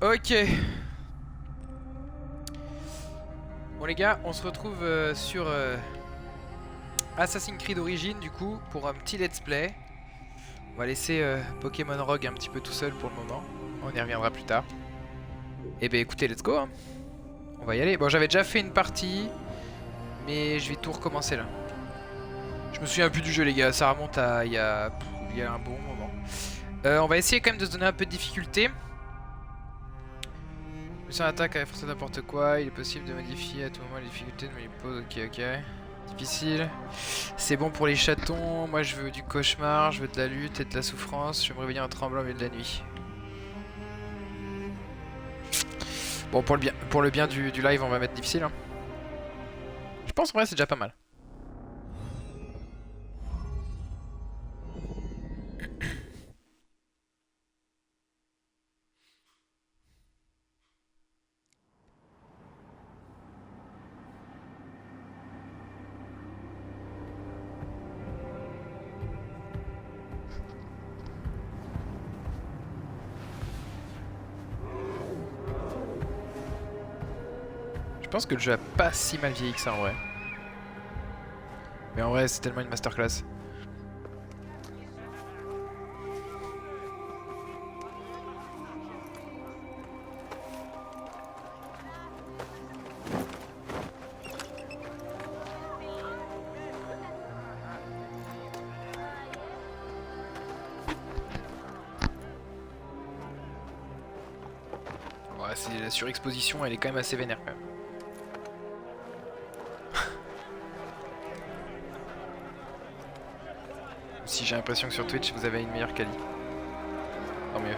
Ok. Bon les gars, on se retrouve sur Assassin's Creed Origins du coup pour un petit let's play. On va laisser Pokémon Rogue un petit peu tout seul pour le moment. On y reviendra plus tard. Et ben écoutez, let's go hein. On va y aller. Bon, j'avais déjà fait une partie, mais je vais tout recommencer là. Je me souviens plus du jeu les gars, ça remonte à il y a un bon moment. On va essayer quand même de se donner un peu de difficulté. Mission d'attaque avec force n'importe quoi, il est possible de modifier à tout moment les difficultés de mes poses, ok. Difficile. C'est bon pour les chatons, moi je veux du cauchemar, je veux de la lutte et de la souffrance, je veux me réveiller en tremblant au milieu de la nuit. Bon, pour le bien du live, on va mettre difficile. Hein. Je pense en vrai c'est déjà pas mal. Je pense que le jeu a pas si mal vieilli que ça en vrai. Mais en vrai c'est tellement une masterclass. Ouais, la surexposition elle est quand même assez vénère quand même. Si j'ai l'impression que sur Twitch vous avez une meilleure quali. Tant mieux.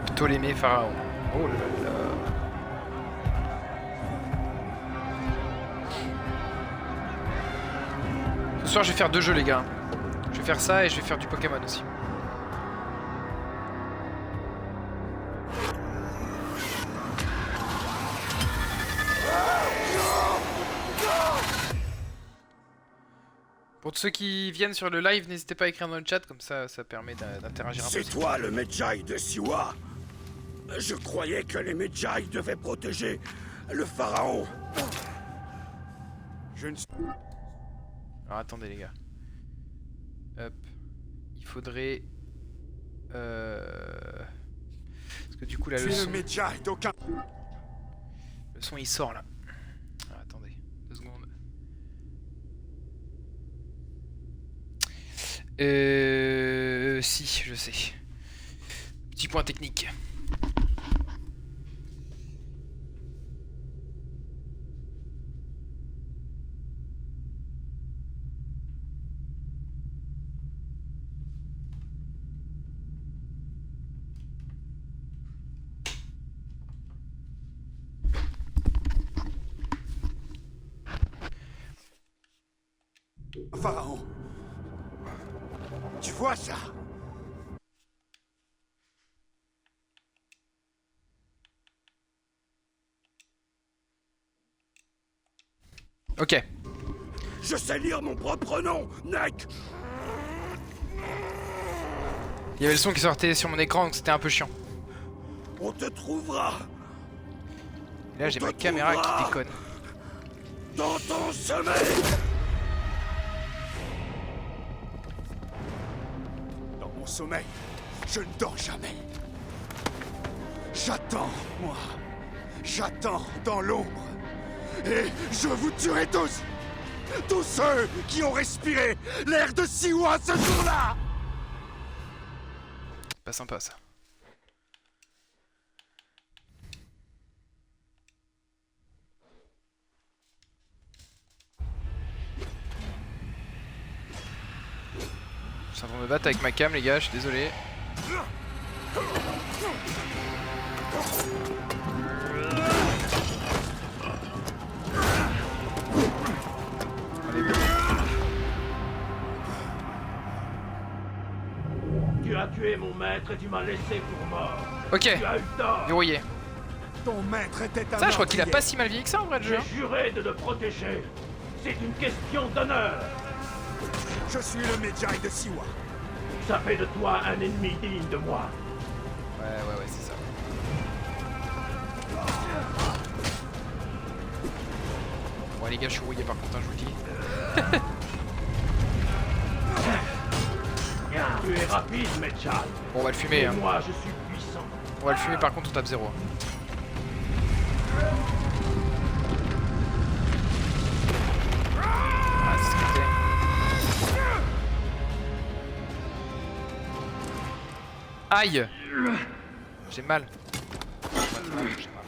Ptolémée Pharaon. Oh là là. Ce soir je vais faire deux jeux les gars. Je vais faire ça et je vais faire du Pokémon aussi. Pour tous ceux qui viennent sur le live, n'hésitez pas à écrire dans le chat, comme ça permet d'interagir un peu. C'est toi le Medjay de Siwa? Je croyais que les Medjay devaient protéger le pharaon. Je ne... Alors attendez les gars. Hop. Il faudrait... Parce que du coup là le son... le Medjay d'aucun... Le son il sort là. Alors, attendez, 2 secondes. Si, je sais. Petit point technique. Pharaon. Tu vois ça? Ok. Je sais lire mon propre nom, Nek. Il y avait le son qui sortait sur mon écran donc c'était un peu chiant. On te trouvera. Et là j'ai ma caméra qui déconne. Dans ton sommeil. Dans mon sommeil, je ne dors jamais. J'attends, moi. J'attends dans l'ombre. Et je vous tuerai tous. Tous ceux qui ont respiré l'air de Siwa ce jour-là. Pas sympa ça. Je suis en train de me battre avec ma cam les gars, je suis désolé. Allez, bon. Tu as tué mon maître et tu m'as laissé pour mort. Ok, Tu as eu tort. verrouillé. Ton maître était un Ça, je crois qu'il a meurtrier. pas si mal vieilli que ça en vrai le jeu. J'ai juré de le protéger. C'est une question d'honneur. Je suis le Medjay de Siwa. Ça fait de toi un ennemi digne de moi. Ouais, c'est ça. Bon les gars, je suis rouillé par contre, hein, je vous le dis. Tu es rapide, Medjay. Bon, on va le fumer. Et Hein. moi, je suis puissant. On va le fumer par contre, on tape 0. Ah, c'est scripté. Aïe! J'ai mal. J'ai mal.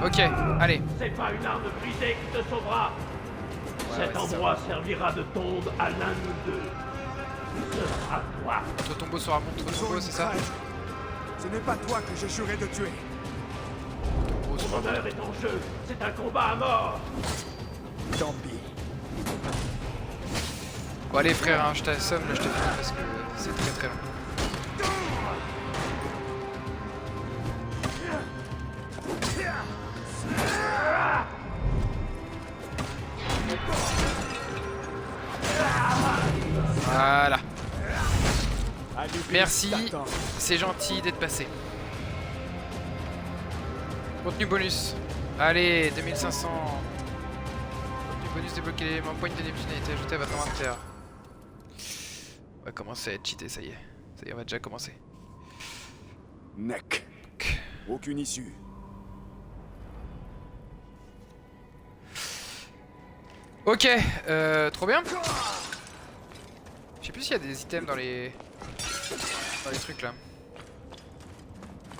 Ok, allez. C'est pas une arme brisée qui te sauvera. Cet c'est endroit servira de tombe à l'un de nous deux. Ce sera toi. Votre tombeau sera mon tombeau, c'est ça? Ce n'est pas toi que j'ai juré de tuer. Tombeau Ton sera mon. honneur est en jeu. C'est un combat à mort. Tant pis. Bon allez frère, hein, je t'assomme, là je te filme parce que c'est très très long. Voilà. Merci, c'est gentil d'être passé. Contenu bonus. Allez, 2500. Contenu bonus débloqué l'élément point de Neptune a été ajouté à votre inventaire. On va commencer à être cheaté, ça y est. Ça y est, on va déjà commencer. Neck. Aucune issue. Ok, trop bien. Je sais plus s'il y a des items dans les trucs là.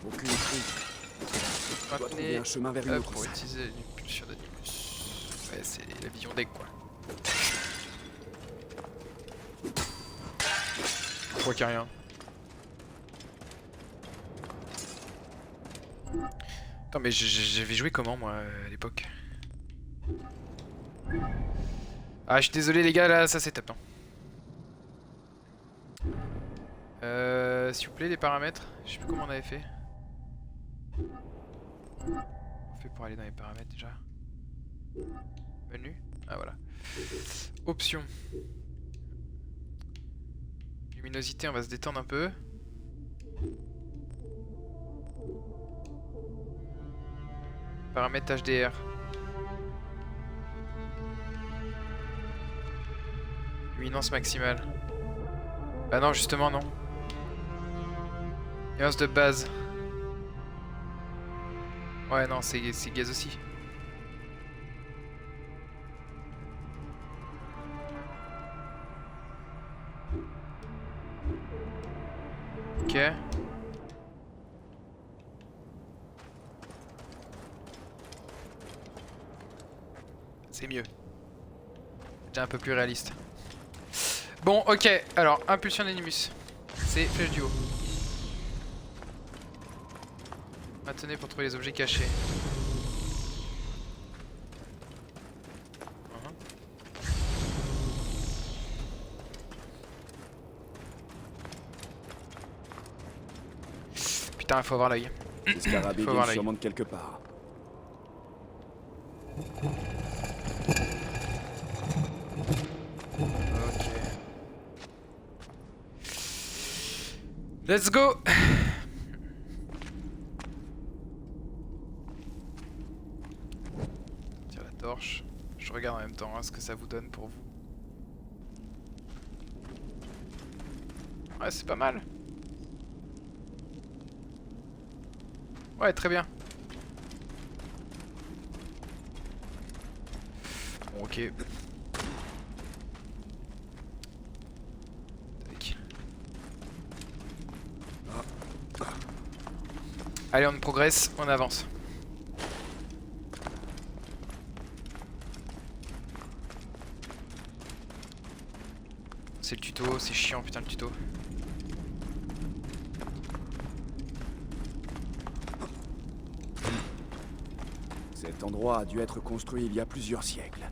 Aucune prise. On doit trouver un chemin vers une autre pour salle. utiliser une pulsion d'animus. Ouais, c'est la vision deck quoi. Je crois qu'il n'y a rien. Attends, mais j'avais joué comment moi à l'époque? Ah, je suis désolé les gars, là ça c'est top. S'il vous plaît, les paramètres. Je sais plus comment on avait fait. On fait pour aller dans les paramètres déjà. Menu. Ah voilà. Options. Luminosité, on va se détendre un peu. Paramètres HDR. Luminance maximale. Bah non, justement non. Luminance de base. Ouais non, c'est gaz aussi. Ok. C'est mieux. C'est un peu plus réaliste. Bon, ok. Alors, impulsion d'Animus. C'est flèche du haut. Maintenez pour trouver les objets cachés. Putain, il faut avoir l'œil. Les scarabées Faut voir viennent l'œil. sûrement de quelque part. Ok. Let's go. Tiens la torche. Je regarde en même temps hein, ce que ça vous donne pour vous. Ouais, c'est pas mal. Ouais, très bien. Bon, ok. Tac. Allez, on progresse, on avance. C'est le tuto, c'est chiant putain le tuto. Cet endroit a dû être construit il y a plusieurs siècles.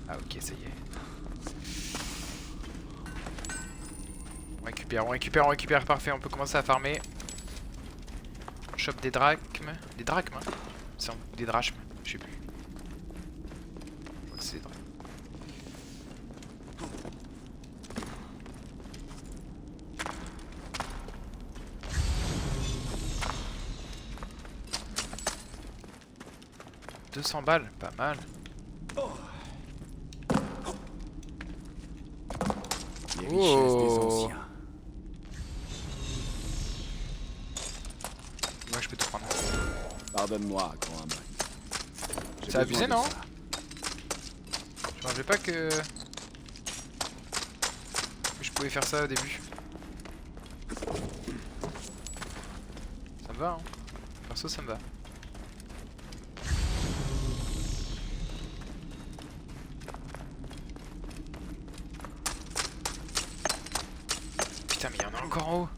Ah ok, ça y est. On récupère, parfait, on peut commencer à farmer. On chope des drachmes. Des drachmes hein. C'est des drachmes, je sais plus. Je crois que c'est des drachmes. « 200 balles, pas mal. » Les richesses des Oh. anciens. Moi je peux te prendre. Pardonne-moi, grand Amon. J'ai C'est abusé, besoin de non? ça. Je me rappelais pas que je pouvais faire ça au début. Ça me va, hein. Perso, ça me va. Putain, mais il y en a encore en haut.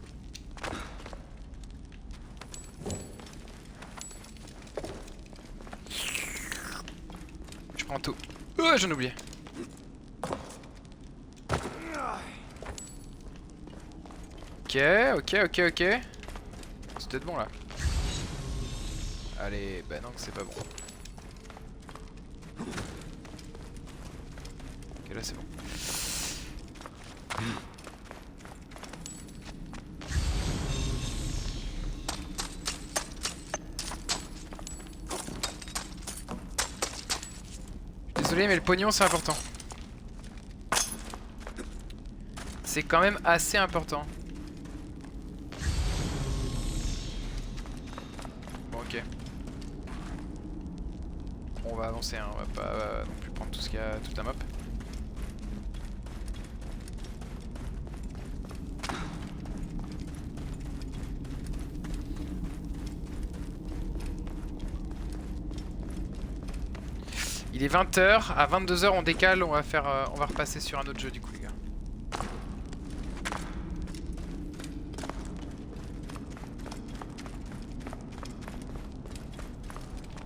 Je prends tout. Oh, j'en ai oublié. Ok. C'est peut-être bon là. Allez, bah non, c'est pas bon. Ok, là c'est bon. Désolé, mais le pognon c'est important. C'est quand même assez important. Bon, ok. Bon, on va avancer, hein. On va pas non plus prendre tout ce qu'il y a, toute la map. Il est 20 h, à 22 h on décale, on va faire, on va repasser sur un autre jeu du coup les gars.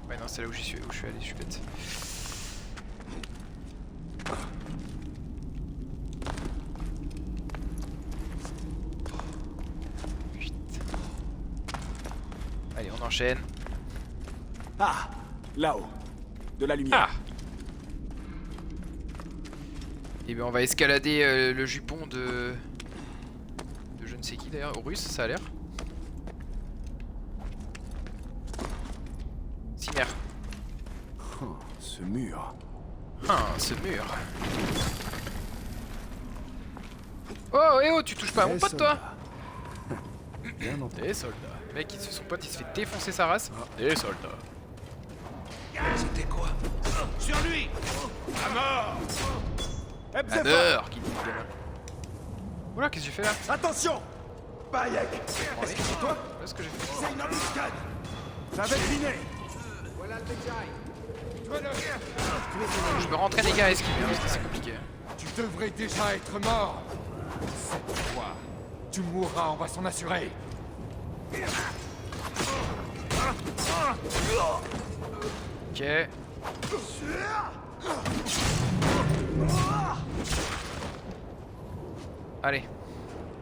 Ouais non c'est là où je suis allé, je suis bête. Allez on enchaîne. Ah, là-haut. De la lumière. Ah. Et bien on va escalader le jupon de je ne sais qui d'ailleurs, russe ça a l'air. Cimer. Oh, ce mur. Ah, ce mur. Oh, eh oh, tu touches pas à mon Des pote toi. soldats. Bien entendu. Des soldats. Mec, son pote il se fait défoncer sa race. Des soldats. C'était quoi? Sur lui! À mort! Adore qui dit le gamin. Oula, qu'est-ce que j'ai fait là? Attention! Bayek! Est-ce que c'est toi? Là ce que j'ai fait. C'est une embuscade! Ça va deviner! Je me rentrais les gars à esquiver hein, parce que c'est compliqué. Tu devrais déjà être mort. Cette fois, tu mourras, on va s'en assurer. Ok. Allez,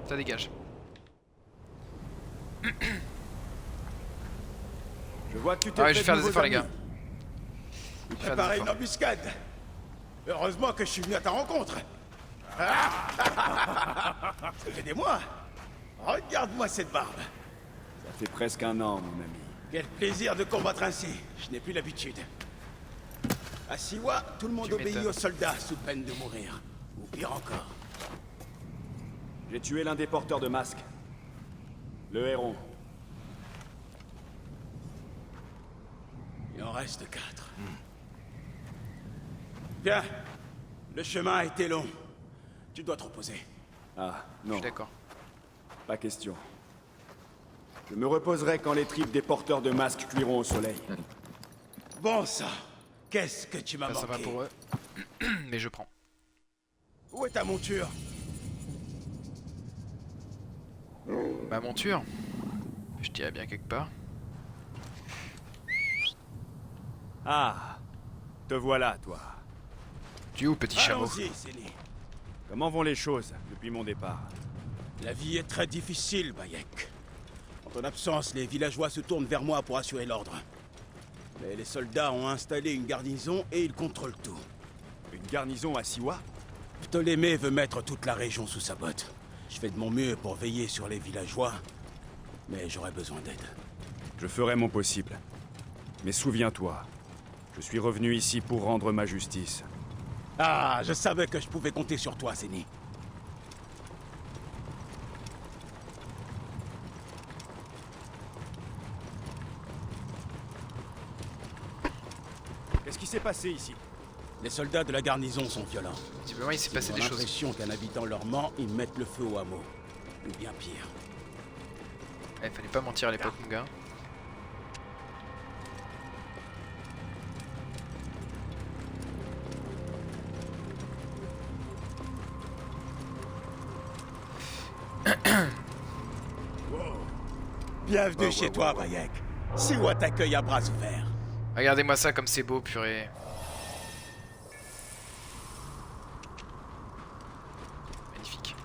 ça dégage. Je vois que tu t'es Ouais, je fait vais faire de des nouveaux efforts les gars. amis. Je vais faire des Préparer une efforts. embuscade. Heureusement que je suis venu à ta rencontre. Ça fait des mois. Regarde-moi cette barbe. Ça fait presque un an, mon ami. Quel plaisir de combattre ainsi. Je n'ai plus l'habitude. À Siwa, tout le monde Tu obéit m'étonnes. aux soldats sous peine de mourir. Ou pire encore. J'ai tué l'un des porteurs de masques. Le héron. Il en reste 4. Bien. Le chemin a été long. Tu dois te reposer. Ah, Je non, suis d'accord. pas question. Je me reposerai quand les tripes des porteurs de masques cuiront au soleil. Bon sang. Qu'est-ce que tu m'as Ça va manqué. pour eux. Mais je prends. Où est ta monture? Ma monture. Je dirais bien quelque part. Ah, te voilà, toi. Tu es où, petit chameau? Allons-y, Zéni. Comment vont les choses depuis mon départ? La vie est très difficile, Bayek. En ton absence, les villageois se tournent vers moi pour assurer l'ordre. Mais les soldats ont installé une garnison et ils contrôlent tout. Une garnison à Siwa? Ptolémée veut mettre toute la région sous sa botte. Je fais de mon mieux pour veiller sur les villageois, mais j'aurai besoin d'aide. Je ferai mon possible. Mais souviens-toi, je suis revenu ici pour rendre ma justice. Ah, je savais que je pouvais compter sur toi, Zéni. Qu'est-ce qui s'est passé ici? Les soldats de la garnison sont violents. Visiblement, il s'est passé des J'ai choses. l'impression qu'un habitant leur ment, ils mettent le feu au hameau. Ou bien pire. Eh, fallait pas mentir à l'époque, mon gars. Bienvenue chez toi, Bayek. Siwa t'accueille à bras ouverts. Regardez-moi ça comme c'est beau, purée. Magnifique.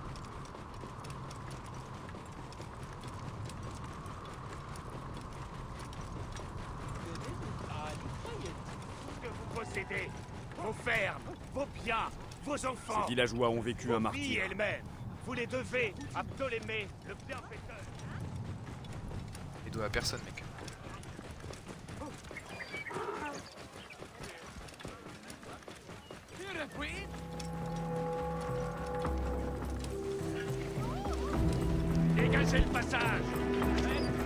Que vous possédez, vos fermes, vos biens, vos enfants, Ces villageois ont vécu un vos vies martyre. elles-mêmes, vous les devez à Ptolémée, le bienfaiteur. Les doigts à personne, mec. Dégagez le passage.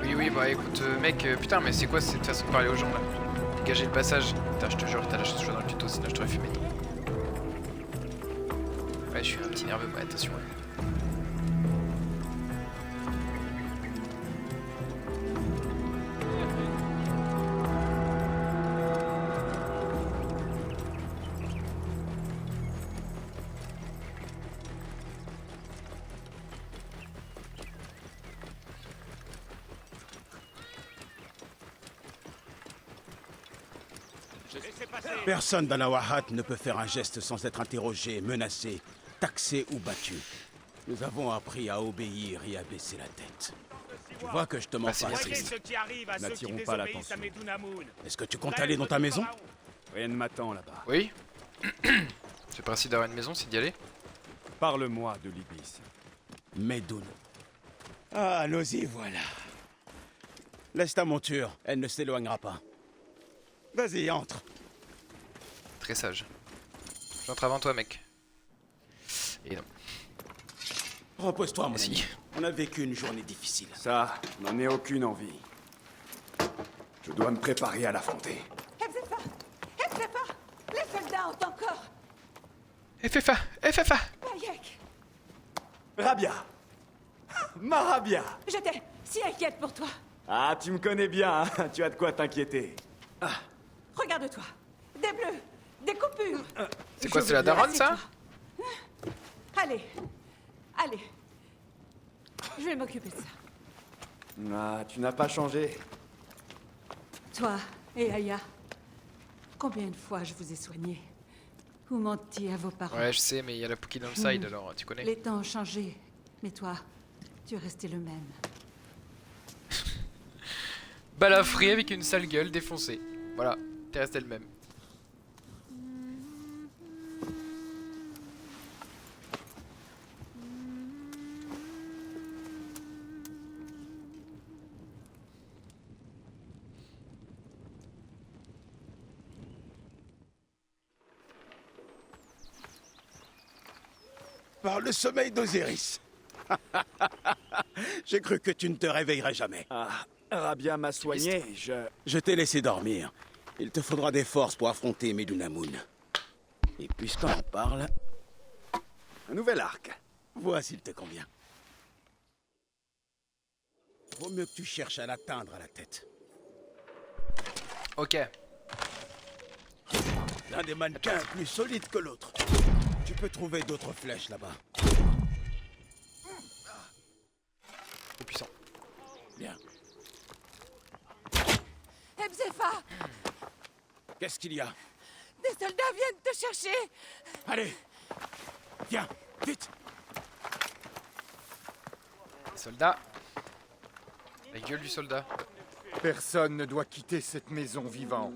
Oui, oui, bah écoute, mec, putain, mais c'est quoi cette façon de parler aux gens là? Dégager le passage. Putain, je te jure, t'as la chose dans le tuto, sinon je t'aurais fumé. Ouais, je suis un petit nerveux, ouais, attention. Ouais. Laissez passer. Personne dans la Wahat ne peut faire un geste sans être interrogé, menacé, taxé ou battu. Nous avons appris à obéir et à baisser la tête. Tu vois que je te mens c'est pas, bien Voyez Zéni. ce qui arrive à ceux qui N'attirons pas désobéissent à l'attention. Medunamun. Est-ce que tu comptes aller dans ta maison? Rien ne m'attend là-bas. Oui. C'est le principe d'avoir une maison, c'est d'y aller. Parle-moi de l'Iblis. Medoun. Ah, nous y voilà. Laisse ta monture, elle ne s'éloignera pas. Vas-y, entre. Très sage. J'entre avant toi, mec. Et non. Repose-toi, mon Mais si. ami. On a vécu une journée difficile. Ça, n'en ai aucune envie. Je dois me préparer à l'affronter. Efzefa! Efzefa! Les soldats ont encore... FFA FFA Bayek! Rabia! Ma Rabia! J'étais si inquiète pour toi. Ah, tu me connais bien, hein. Tu as de quoi t'inquiéter. Regarde-toi. Des bleus, des coupures. C'est quoi, c'est la daronne, ça? Assieds-toi. Allez, allez. Je vais m'occuper de ça. Ah, tu n'as pas changé. Toi et Aya, combien de fois je vous ai soigné ou menti à vos parents. Ouais, je sais, mais il y a la Pookie dans le side, alors tu connais. Les temps ont changé, mais toi, tu es resté le même. Balafré avec une sale gueule défoncée. Voilà, t'es resté le même. Par le sommeil d'Osiris. J'ai cru que tu ne te réveillerais jamais. Ah, Rabia m'a soigné, Je t'ai laissé dormir. Il te faudra des forces pour affronter Medunamun. Et puisqu'on en parle, Un nouvel arc. vois s'il te convient. Vaut mieux que tu cherches à l'atteindre à la tête. Ok. L'un des mannequins est plus solide que l'autre. Tu peux trouver d'autres flèches là-bas. Ebzefa, Qu'est-ce qu'il y a? des soldats viennent te chercher. Allez! Viens, vite! Les soldats. La gueule du soldat. Personne ne doit quitter cette maison vivant.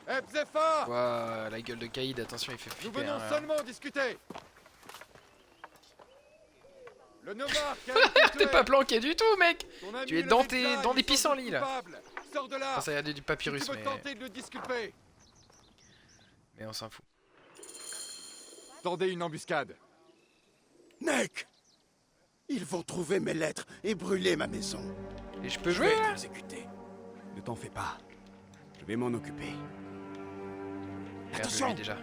Ebzefa! Ouah, la gueule de Caïd, attention, il fait Nous flipper. venons Hein, là. seulement discuter. Le nomarque a été T'es tué. pas planqué du tout, mec. Ton ami Tu es le dans Medjay des est sans pissenlits, doute là. coupable. Sors de là. Enfin, ça y a du papyrus, Si tu veux mais... tenter de le disculper. mais on s'en fout. Tendez une embuscade. Nek! Ils vont trouver mes lettres et brûler ma maison. Et je peux Je jouer vais là t'exécuter. Ne t'en fais pas. Je vais m'en occuper. Merde, Attention. je l'ai déjà.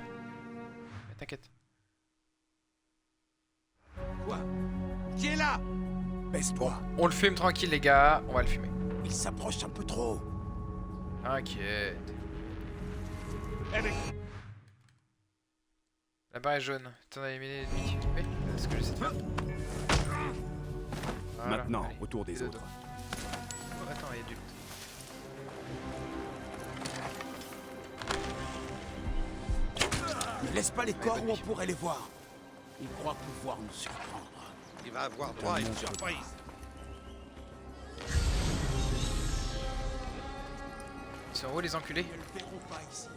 Mais t'inquiète. Quoi? Qui est là? Baisse-toi. On le fume tranquille, les gars. On va le fumer. Il s'approche un peu trop. T'inquiète. Eh ben, La barre est jaune. T'en as éliminé l'ennemi. Oui, c'est ce que j'essaie de faire. Voilà, Maintenant, allez, autour des les autres. autres. Oh, attends, il y a du... Ne laisse pas les corps bah où on oui. pourrait les voir. Ils croient pouvoir nous surprendre. il va avoir droit à une surprise. Ils sont en haut, les enculés. Ils ne le verront pas ici.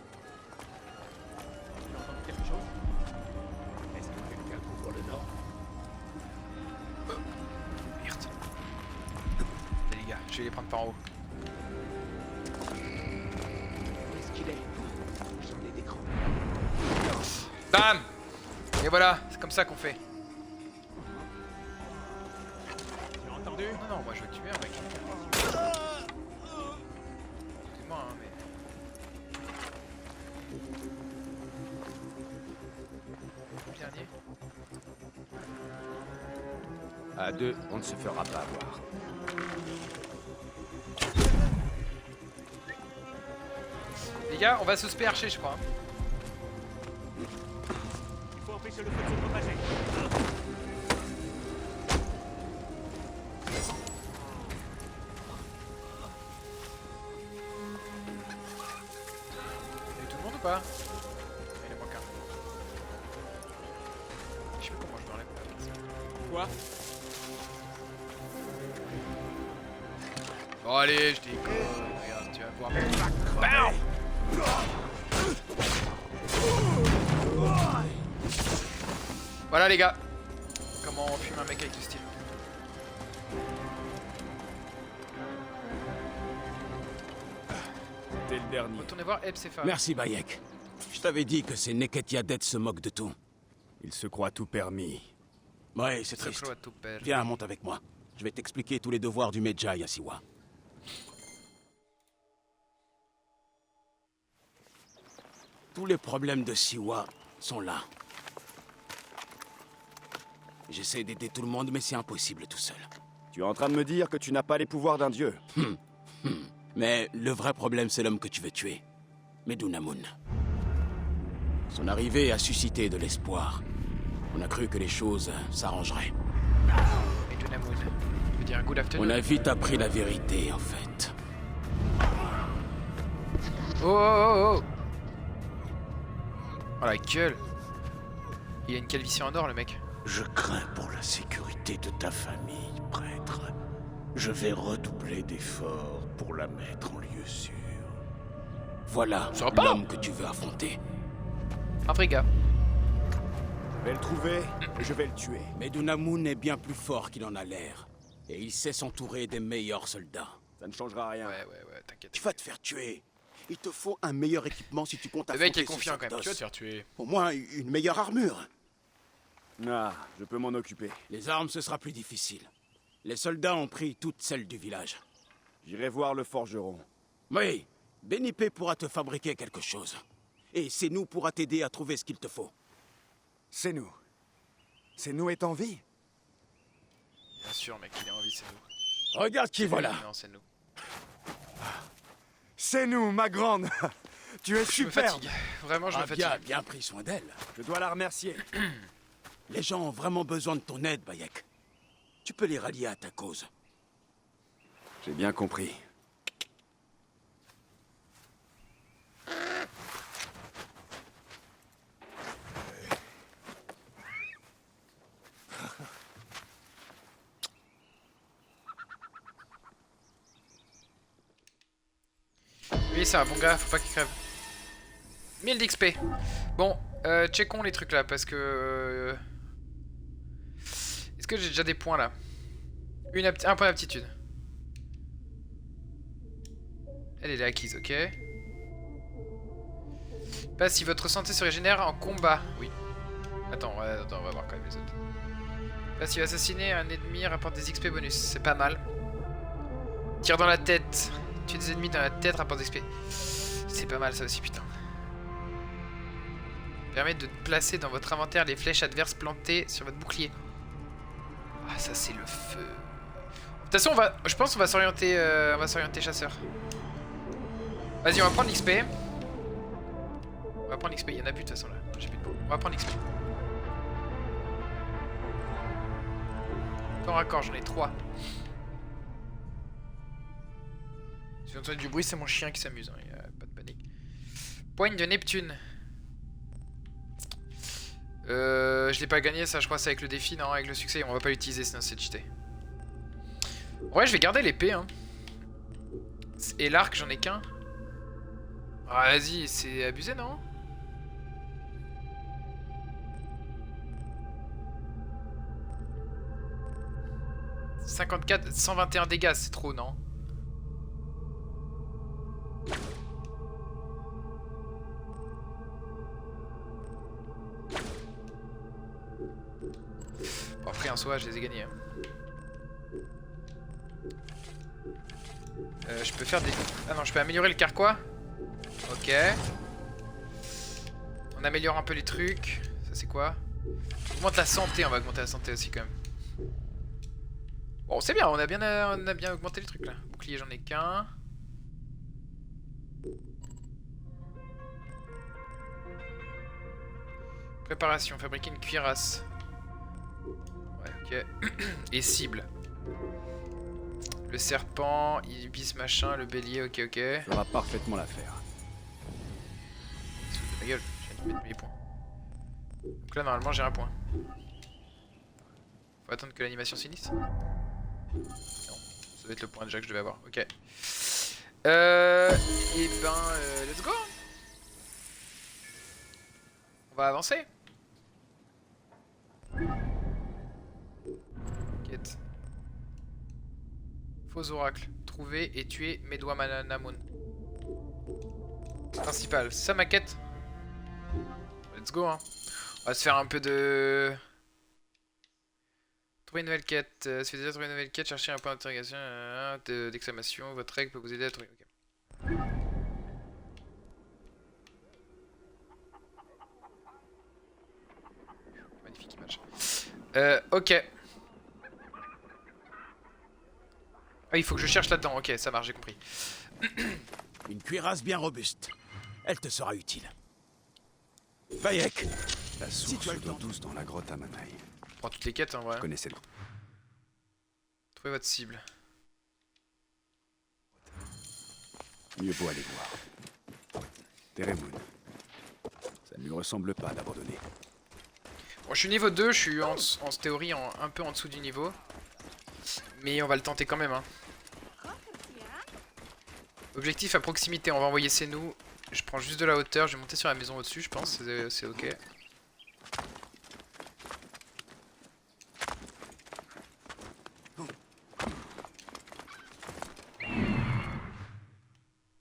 Quelque chose? Est-ce que quelqu'un couvre le nord? Merde. Allez, les gars, je vais les prendre par en haut. Où est-ce qu'il est? J'en ai d'écran. Bam! Et voilà, c'est comme ça qu'on fait. Tu as entendu? Non, non, moi je veux tuer un mec. Excuse-moi, hein, mais... Dernier. À deux, on ne se fera pas avoir. Les gars, on va se spéarcher, je crois. Hein. Il faut empêcher le feu de se propager. Il y a tout le monde ou pas? Il en manque un. Je sais plus comment je me relève. Quoi? Bon allez, je déconne. Regarde, tu vas voir. Bam! Voilà les gars. Comment on fume un mec avec du style. T'es le dernier. Retournez voir Ebzefa. Merci, Bayek. Je t'avais dit que ces Neketiadet se moquent de tout. Il se croit tout permis. Ouais, c'est triste. Sacro à tout père. Viens, monte avec moi. Je vais t'expliquer tous les devoirs du Medjay à Siwa. Tous les problèmes de Siwa sont là. J'essaie d'aider tout le monde, mais c'est impossible tout seul. Tu es en train de me dire que tu n'as pas les pouvoirs d'un dieu. Mais le vrai problème, c'est l'homme que tu veux tuer. Medunamun. Son arrivée a suscité de l'espoir. On a cru que les choses s'arrangeraient. Et Dunamoon. Je veux dire good afternoon. On a vite appris la vérité, en fait. Oh oh oh oh. Oh la gueule. Il a une calvitie en or le mec. Je crains pour la sécurité de ta famille, prêtre. Je vais redoubler d'efforts pour la mettre en lieu sûr. Voilà Sympa. l'homme que tu veux affronter. Africa. Je vais le trouver et je vais le tuer. Medunamun est bien plus fort qu'il en a l'air. Et il sait s'entourer des meilleurs soldats. Ça ne changera rien. Ouais, t'inquiète. Tu vas te faire tuer. Il te faut un meilleur équipement si tu comptes Le affronter mec est ce confiant quand même. Sardos. Tu vas te faire tuer. Au moins une meilleure armure. Ah, je peux m'en occuper. Les armes, ce sera plus difficile. Les soldats ont pris toutes celles du village. J'irai voir le forgeron. Oui, Benipé pourra te fabriquer quelque chose. Et c'est nous pourra t'aider à trouver ce qu'il te faut. C'est nous. C'est nous est en vie. Bien sûr mec, il est en vie, c'est nous. Regarde qui voilà. Non, c'est nous. C'est nous, ma grande. Tu es Je me superbe. fatigue. Vraiment, je me bien, fatigue. bien pris soin d'elle. Je dois la remercier. Les gens ont vraiment besoin de ton aide, Bayek. Tu peux les rallier à ta cause. J'ai bien compris. Oui, c'est un bon gars, faut pas qu'il crève. 1000 d'XP. Bon, checkons les trucs là, parce que... Est-ce que j'ai déjà des points là? Un point d'aptitude. Elle est acquise, ok. Pas si votre santé se régénère en combat. Oui. Attends, on va voir quand même les autres. Pas si assassiner un ennemi rapporte des XP bonus. C'est pas mal. Tire dans la tête. Tuer des ennemis dans la tête rapporte des XP. C'est pas mal ça aussi, putain. Permet de placer dans votre inventaire les flèches adverses plantées sur votre bouclier. Ah, ça c'est le feu. De toute façon, je pense qu'on va s'orienter chasseur. Vas-y, on va prendre l'XP. On va prendre l'XP, il y en a plus de toute façon là. J'ai plus de points. On va prendre l'XP. Corps à corps, j'en ai 3. Si vous entendez du bruit, c'est mon chien qui s'amuse, hein. Il n'y a pas de panique. Poigne de Neptune. Je l'ai pas gagné, ça je crois c'est avec le défi, non, avec le succès, on va pas l'utiliser sinon c'est cheaté. Ouais, je vais garder l'épée, hein. Et l'arc, j'en ai qu'un. Ah, vas-y, c'est abusé, non? « 54, 121 dégâts, c'est trop, non? » Bon, après, en soi, je les ai gagnés. Hein. Je peux faire des... Ah non, je peux améliorer le carquois. Ok. On améliore un peu les trucs. Ça, c'est quoi? On augmente la santé, on va augmenter la santé aussi, quand même. Bon, c'est bien, on a bien augmenté les trucs, là. Bouclier, j'en ai qu'un. Préparation, fabriquer une cuirasse. Ouais, ok. Et cible. Le serpent, ibis machin, le bélier, ok, ok. Ça va parfaitement l'affaire. Ma gueule, je viens de mettre mes points. Donc là, normalement, j'ai un point. Faut attendre que l'animation s'initie. Non, ça doit être le point déjà que je devais avoir, ok. Et ben, let's go. On va avancer. Quête. Faux oracle. Trouver et tuer Medwa Namun. Principal. C'est ça ma quête. Let's go, hein. On va se faire un peu de... Trouver une nouvelle quête. Si vous déjà trouvé une nouvelle quête, cherchez un point d'interrogation, d'exclamation. Votre règle peut vous aider à trouver. Okay. Magnifique image. Ok. Ah, il faut que je cherche là-dedans. Ok, ça marche, j'ai compris. Une cuirasse bien robuste. Elle te sera utile. Bayek, La source se doit douce dans la grotte à Manaï. Je prends toutes les quêtes en vrai. Je connaissais le... Trouvez votre cible. Mieux vaut aller voir. Teremun. Ça ne lui ressemble pas d'abandonner. Bon, je suis niveau 2, je suis en théorie un peu en dessous du niveau. Mais on va le tenter quand même, hein. Objectif à proximité, on va envoyer Senou. Je prends juste de la hauteur, je vais monter sur la maison au-dessus, je pense, c'est ok.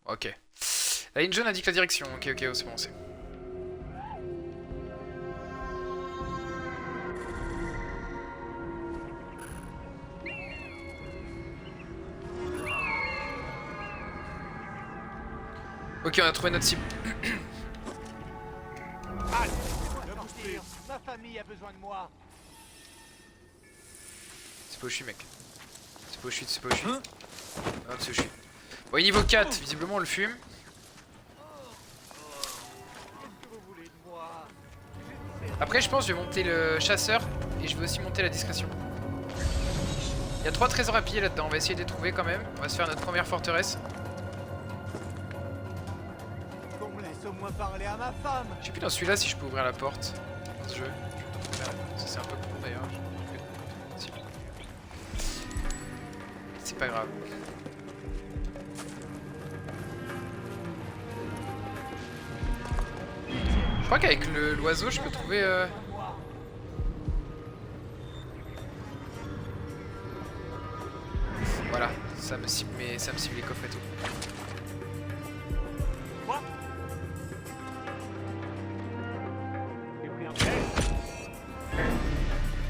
Ok. La ligne jaune indique la direction, ok, ok, c'est bon, c'est... Ok, on a trouvé notre cible. Ma famille a besoin de moi. C'est pas où je suis, mec. C'est pas où je suis, c'est pas où je suis. Non, c'est où je suis. Bon, niveau 4, visiblement on le fume. Après, je pense que je vais monter le chasseur et je vais aussi monter la discrétion. Il y a 3 trésors à piller là-dedans, on va essayer de les trouver quand même. On va se faire notre première forteresse. Au moins parler à ma femme. Je sais plus dans celui-là si je peux ouvrir la porte dans ce jeu. Ça c'est un peu con d'ailleurs. C'est pas grave. Je crois qu'avec l'oiseau, je peux trouver... Voilà, ça me cible les coffres et tout. Quoi? J'ai pris un piège.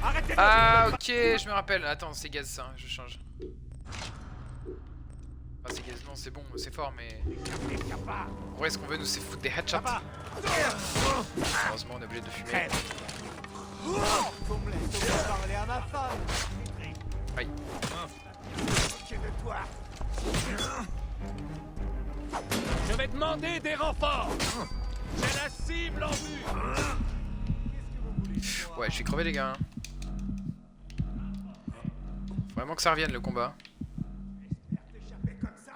Arrêtez-le! Ah ok, je me rappelle. Attends, c'est gaz ça, hein, je change. Enfin c'est gaz, non c'est bon, c'est fort mais... En vrai ce qu'on veut nous c'est foutre des headshots. Heureusement on est obligé de fumer. Qu'on me laisse au moins parler à ma femme. Aïe. Moquez de toi. Je vais demander des renforts. J'ai la cible en vue. Ouais, je suis crevé les gars. Hein. Faut vraiment que ça revienne le combat. T'échapper comme ça,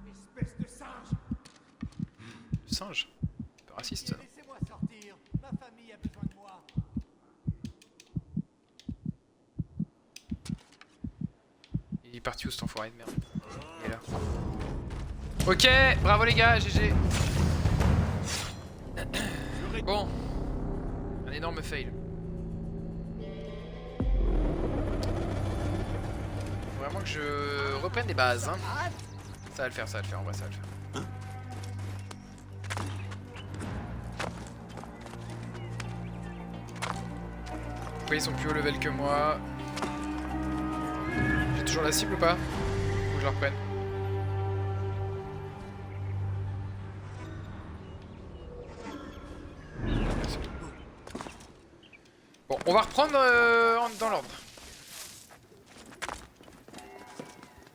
espèce de singe. Singe. Un peu raciste ça. Laissez-moi sortir. Ma famille a besoin de moi. Il est parti où cet enfoiré de merde? Il est là. Ok, bravo les gars, GG. Bon. Un énorme fail. Faut vraiment que je reprenne des bases. Hein. Ça va le faire, en vrai ça va le faire. Pourquoi ils sont plus haut level que moi? J'ai toujours la cible ou pas? Faut que je la reprenne. Bon, on va reprendre dans l'ordre.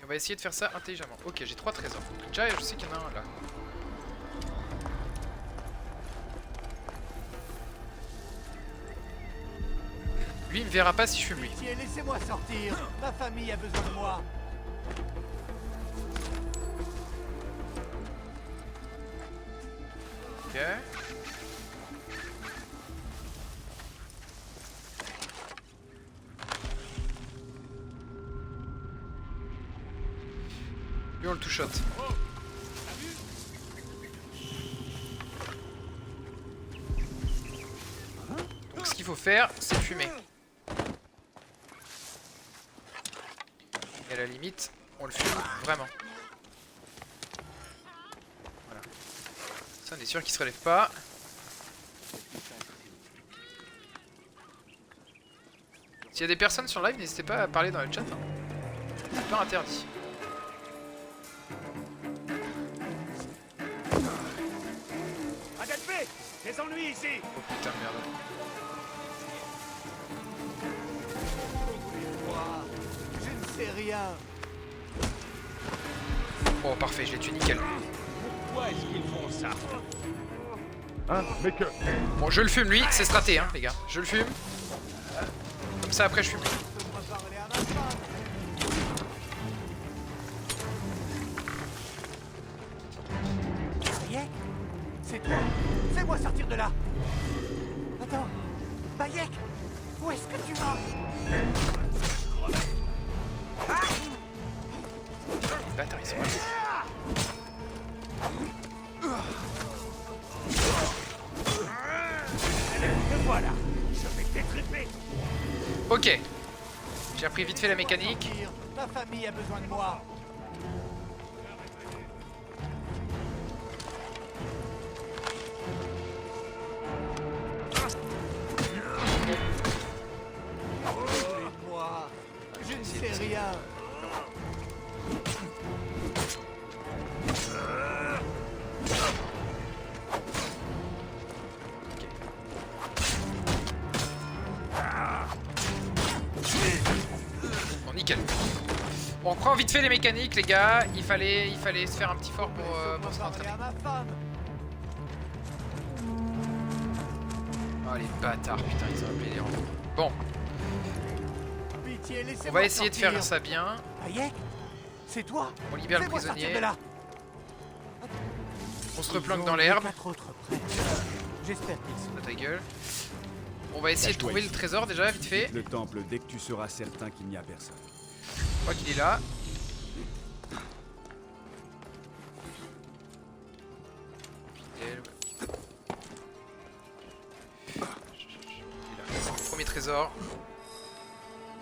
Et on va essayer de faire ça intelligemment. Ok, j'ai 3 trésors. Déjà, je sais qu'il y en a un là. Lui, il me verra pas si je fume lui. Pitié, laissez-moi sortir. Ma famille a besoin de moi. Ok. Lui, on le two-shot. Donc ce qu'il faut faire, c'est fumer. Et à la limite, on le fume vraiment. Voilà. Ça, on est sûr qu'il se relève pas. S'il y a des personnes sur live, n'hésitez pas à parler dans le chat. Hein. C'est pas interdit. Adepé, des ennuis ici. Oh putain de merde. Moi, je ne sais rien. Oh parfait, je l'ai tué nickel. Pourquoi est-ce qu'ils font ça? Bon, je le fume lui, c'est straté hein les gars. Je le fume. Comme ça après je fume. Laissez-moi parler à ma femme. Bayek, c'est toi. Fais-moi sortir de là. Attends, Bayek, où est-ce que tu vas? Bâtard, ils sont là. Me voilà, je vais t'étriper. Ok. J'ai appris vite fait la mécanique. Ma famille a besoin de moi. Moi, je ne sais rien. Bon nickel. On reprend vite fait les mécaniques les gars. Il fallait se faire un petit fort pour se rentrer. À ma femme. Oh les bâtards, putain ils ont appelé les renforts. Bon, Pitié, on va essayer de faire ça bien. Bayek, c'est toi. On libère le Fais-moi sortir prisonnier. de là. On se replanque dans l'herbe. 4 autres prêtres. J'espère qu'ils sont. À ta gueule. On va essayer de trouver le trésor déjà, vite fait. Le temple dès que tu seras certain qu'il n'y a personne. Je crois qu'il est là. Fidèle, ouais. trésor.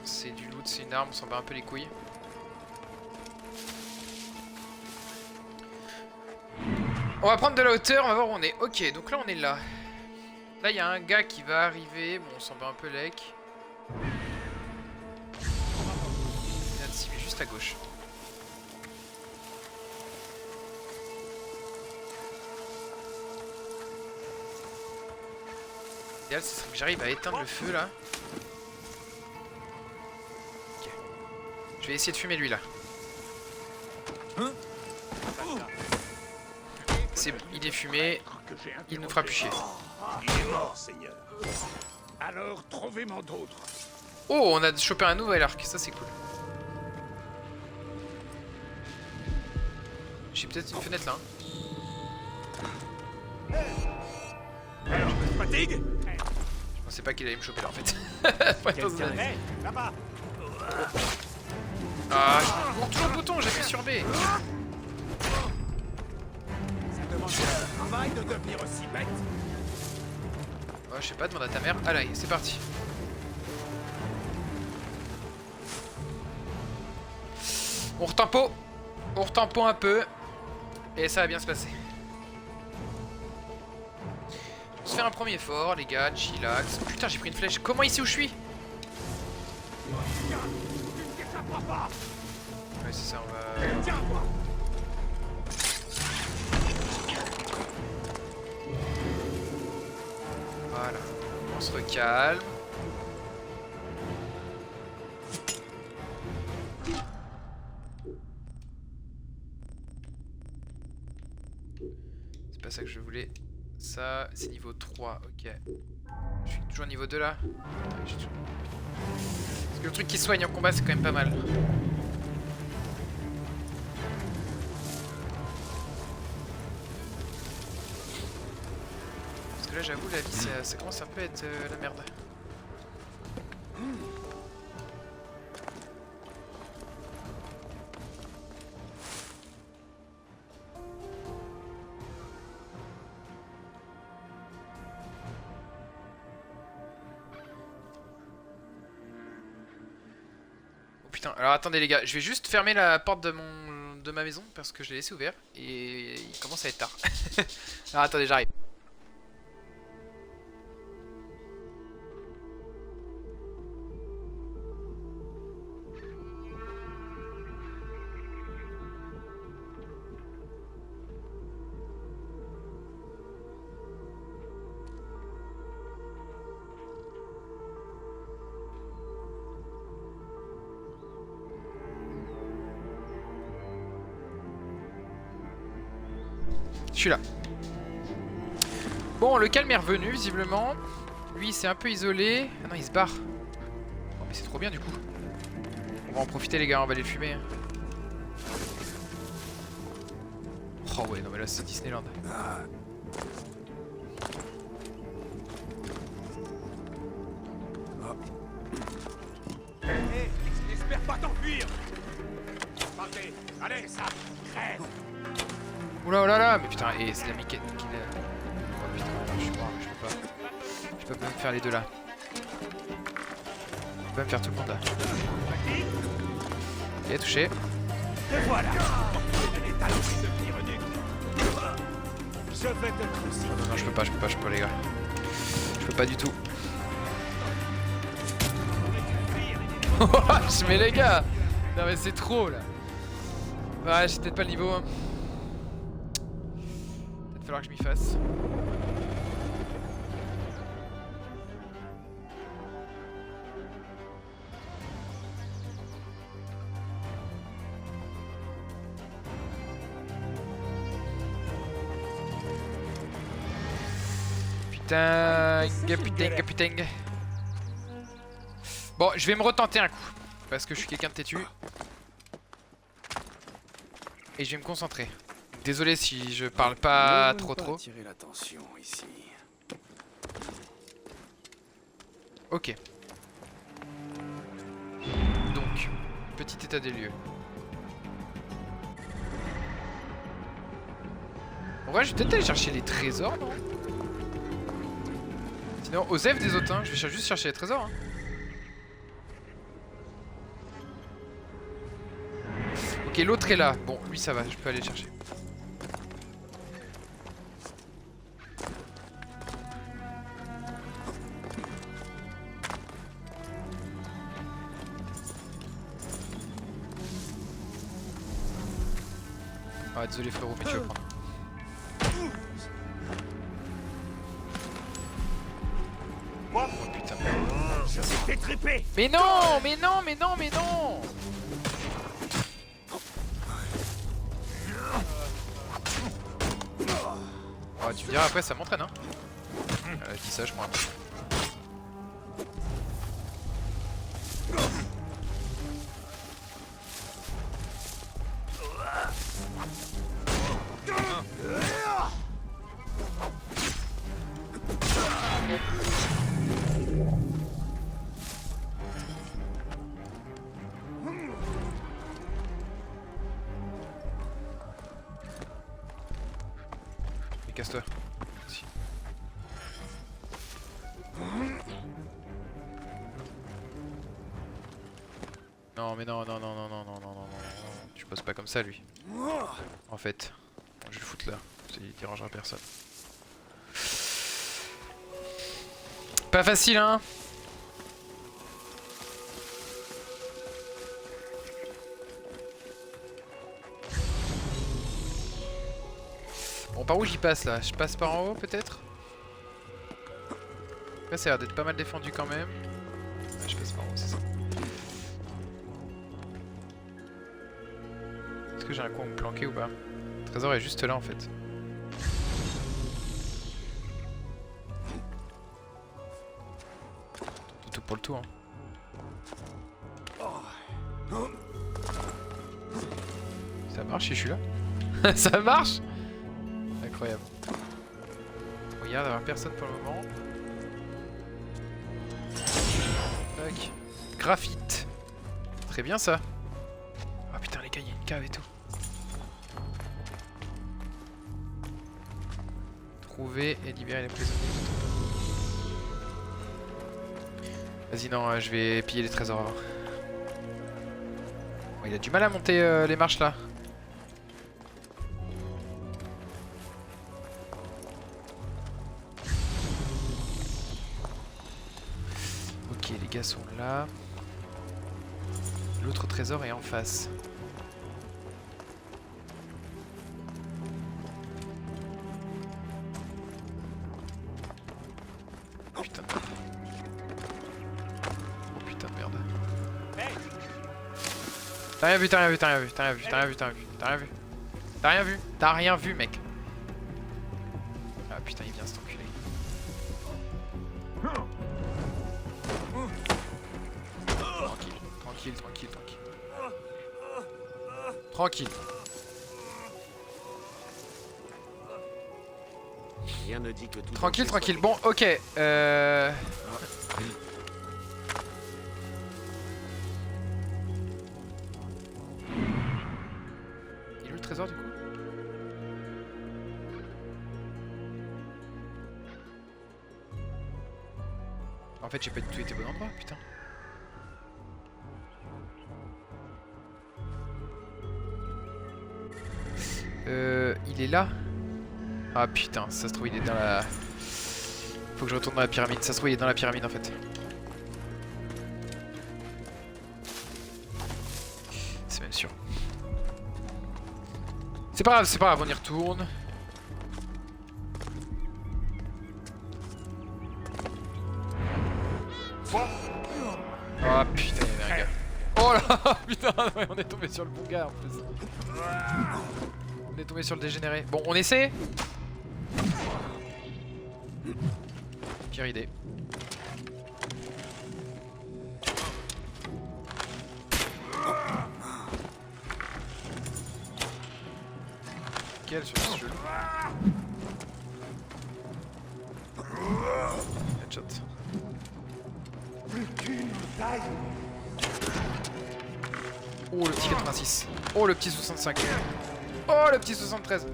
C'est du loot, c'est une arme, on s'en bat un peu les couilles. On va prendre de la hauteur, on va voir où on est. Ok, donc là on est là. Là il y a un gars qui va arriver, bon on s'en bat un peu lec. Il vient de cibler juste à gauche. L'idéal ce serait que j'arrive à éteindre le feu là. Ok. Je vais essayer de fumer lui là. C'est bon, il est fumé, il nous fera plus chier. Il est mort, Seigneur. Alors, trouvez-moi d'autres. Oh, on a chopé un nouvel arc, ça c'est cool. J'ai peut-être une fenêtre là. Fatigue. Je pensais pas qu'il allait me choper là en fait. Là-bas. Ah, je monte toujours le bouton, j'appuie sur B. Ça demande un travail de devenir aussi bête. Oh, je sais pas, demande à ta mère. Allez, c'est parti. On retempo un peu. Et ça va bien se passer. On se fait un premier fort, les gars, chillax. Putain, j'ai pris une flèche. Comment il sait où je suis? Ouais, c'est ça, on va... Voilà, on se recalme. C'est pas ça que je voulais. Ça, c'est niveau 3, ok. Je suis toujours niveau 2 là. Parce que le truc qui soigne en combat, c'est quand même pas mal. Parce que là, j'avoue, la vie, ça commence un peu à être la merde. Alors attendez les gars, je vais juste fermer la porte de ma maison parce que je l'ai laissé ouvert et il commence à être tard. Alors attendez, j'arrive. Je suis là. Bon, le calme est revenu, visiblement. Lui, il s'est un peu isolé. Ah non, il se barre. Oh, mais c'est trop bien, du coup. On va en profiter, les gars. On va les fumer. Oh ouais, non mais là, c'est Disneyland. Hé, j'espère pas t'enfuir. Partez, allez, ça, crève. Oula, oh là là, mais putain, et c'est la Mickey qui l'a... Oh putain, je suis mort, je peux pas. Je peux pas me faire les deux là. Je peux pas me faire tout le monde là. Ok, touché. Te voilà. Les talons de devenir nu. Je vais te crucifier. Non, non, je peux pas les gars. Je peux pas du tout. Mais les gars, non mais c'est trop là. Ouais, j'ai peut-être pas le niveau. Hein. Peut-être falloir que je m'y fasse. Putain. Bon, je vais me retenter un coup. Parce que je suis quelqu'un de têtu. Et je vais me concentrer. Désolé si je parle pas trop. Attirer l'attention ici. Ok. Donc, petit état des lieux. En vrai, je vais peut-être aller chercher les trésors, non? Sinon, aux F des autres, hein. Je vais juste chercher les trésors. Hein. Ok, l'autre est là. Bon, lui ça va, je peux aller le chercher. Ah désolé frérot, mais tu vas prendre. Oh putain. Je vais t'étriper. Mais non, mais non, mais non, mais non. Oh, tu me diras après ça m'entraîne hein. Je dis ça, je prends un peu. Mais casse-toi. Si. Non mais non, non, non, non, non, non, non, non, non, non, tu poses pas comme ça lui. En fait, bon, je vais le foutre là, il dérangera personne. Pas facile hein. Bon, par où j'y passe là? Je passe par en haut peut-être? Là ça a l'air d'être pas mal défendu quand même. Ouais, je passe par en haut, c'est ça. Est-ce que j'ai un coin où me planquer ou pas? Le trésor est juste là en fait. Tout pour le tout hein. Ça marche si je suis là? Ça marche? Incroyable. Regarde, avoir personne pour le moment. Tac. Graphite. Très bien ça. Oh putain les gars, il y a une cave et tout. Trouver et libérer les prisonniers. Vas-y non, je vais piller les trésors avant. Oh, il a du mal à monter les marches là. Ok, les gars sont là. L'autre trésor est en face. Putain de merde. Oh putain de merde. T'as rien vu, t'as rien vu, t'as rien vu, t'as rien vu, t'as rien vu, t'as rien vu, t'as rien vu. T'as rien vu, t'as rien vu mec. Ah putain il vient cet enculé. Tranquille, tranquille, tranquille. Tranquille. Rien ne dit que tout. Tranquille, tranquille. Bon, ok. Il est où le trésor du coup? En fait, j'ai pas du tout été au bon endroit, putain. Il est là. Ah putain, ça se trouve il est dans la... Faut que je retourne dans la pyramide, ça se trouve il est dans la pyramide en fait. C'est même sûr. C'est pas grave, on y retourne. Oh putain, il y avait un gars. Oh là, putain, ouais, on est tombé sur le bon gars en plus. On est tombé sur le dégénéré. Bon, on essaie. Pire idée. Quel sur ce jeu. Headshot. Oh le petit 86. Oh le petit 65. Oh le petit 73.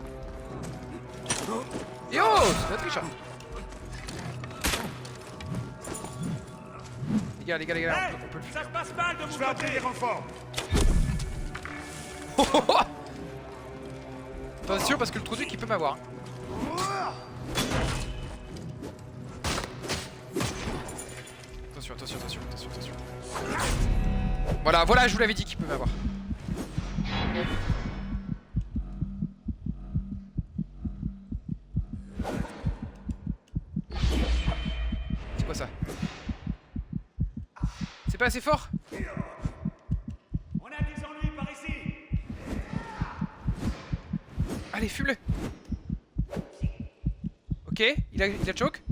Yo, c'est la triche. Les gars, on peut le faire. Ça se passe mal de vous. Je vais appeler les renforts. Attention parce que le trou duc il peut m'avoir. Attention, attention, attention, attention, attention. Voilà, voilà, je vous l'avais dit qu'il peut m'avoir. C'est quoi ça? C'est pas assez fort? On a des ennuis par ici. Allez, fume-le. Ok, il a choke.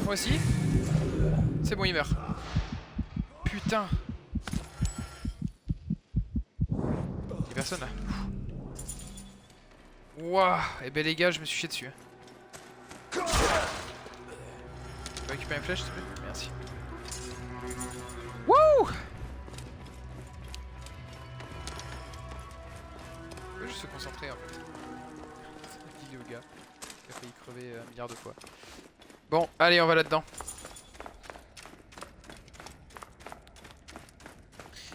Moi aussi. C'est bon, il meurt. Putain. Y'a personne là. Wouah. Eh ben les gars, je me suis chié dessus. Tu peux récupérer une flèche s'il te plaît? Merci. Wouh. Il faut juste se concentrer en fait. C'est le gars qui a failli crever un milliard de fois. Bon, allez, on va là-dedans.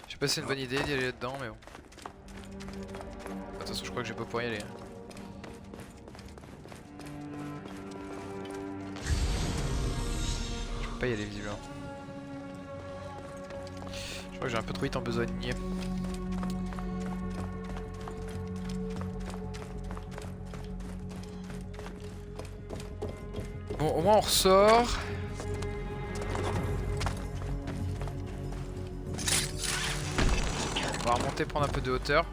Je sais pas si c'est une bonne idée d'y aller là-dedans, mais bon. De toute façon, je crois que je vais pas pouvoir y aller. Je peux pas y aller visiblement. Je crois que j'ai un peu trop vite en besogne. Bon, au moins on ressort. On va remonter, prendre un peu de hauteur.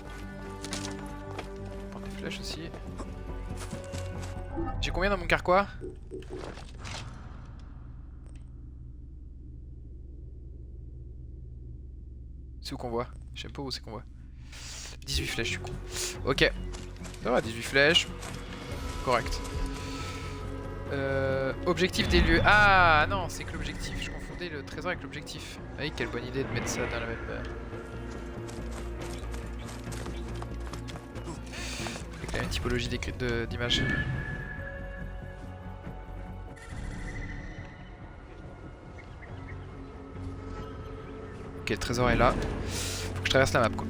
Prendre des flèches aussi. J'ai combien dans mon carquois? C'est où qu'on voit? Je sais pas où c'est qu'on voit. 18 flèches du coup. Ok. Ça va, 18 flèches. Correct. Objectif des lieux. Ah non, c'est que l'objectif. Je confondais le trésor avec l'objectif. Ah oui, quelle bonne idée de mettre ça dans la même... avec la même typologie d'image. Ok, le trésor est là. Faut que je traverse la map quoi.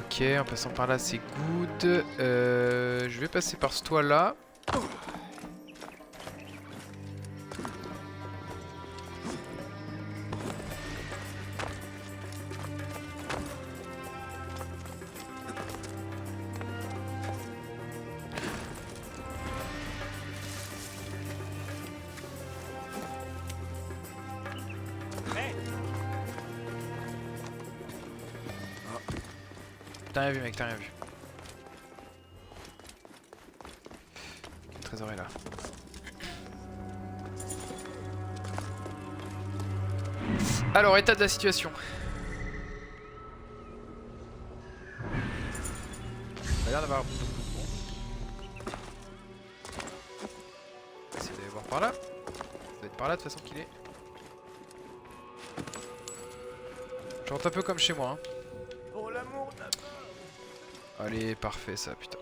Ok, en passant par là c'est good. Je vais passer par ce toit là. T'as rien vu mec, t'as rien vu. Le trésor est là. Alors, état de la situation. Ça a l'air d'avoir beaucoup de bon. On va essayer d'aller voir par là. Ça doit être par là de toute façon qu'il est. Je rentre un peu comme chez moi. Hein. Pour l'amour de... Allez, parfait ça, putain.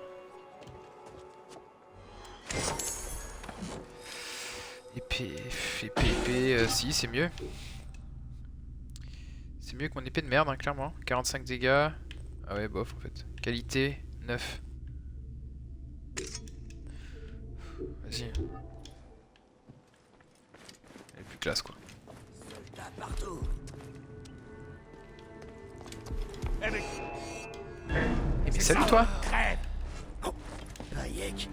Épée, si, c'est mieux. C'est mieux que mon épée de merde, hein, clairement. 45 dégâts. Ah ouais, bof en fait. Qualité, 9. Vas-y. Elle est plus classe quoi. Soldats partout. Eh mais... Eh mais salut toi! Crève! Bayek,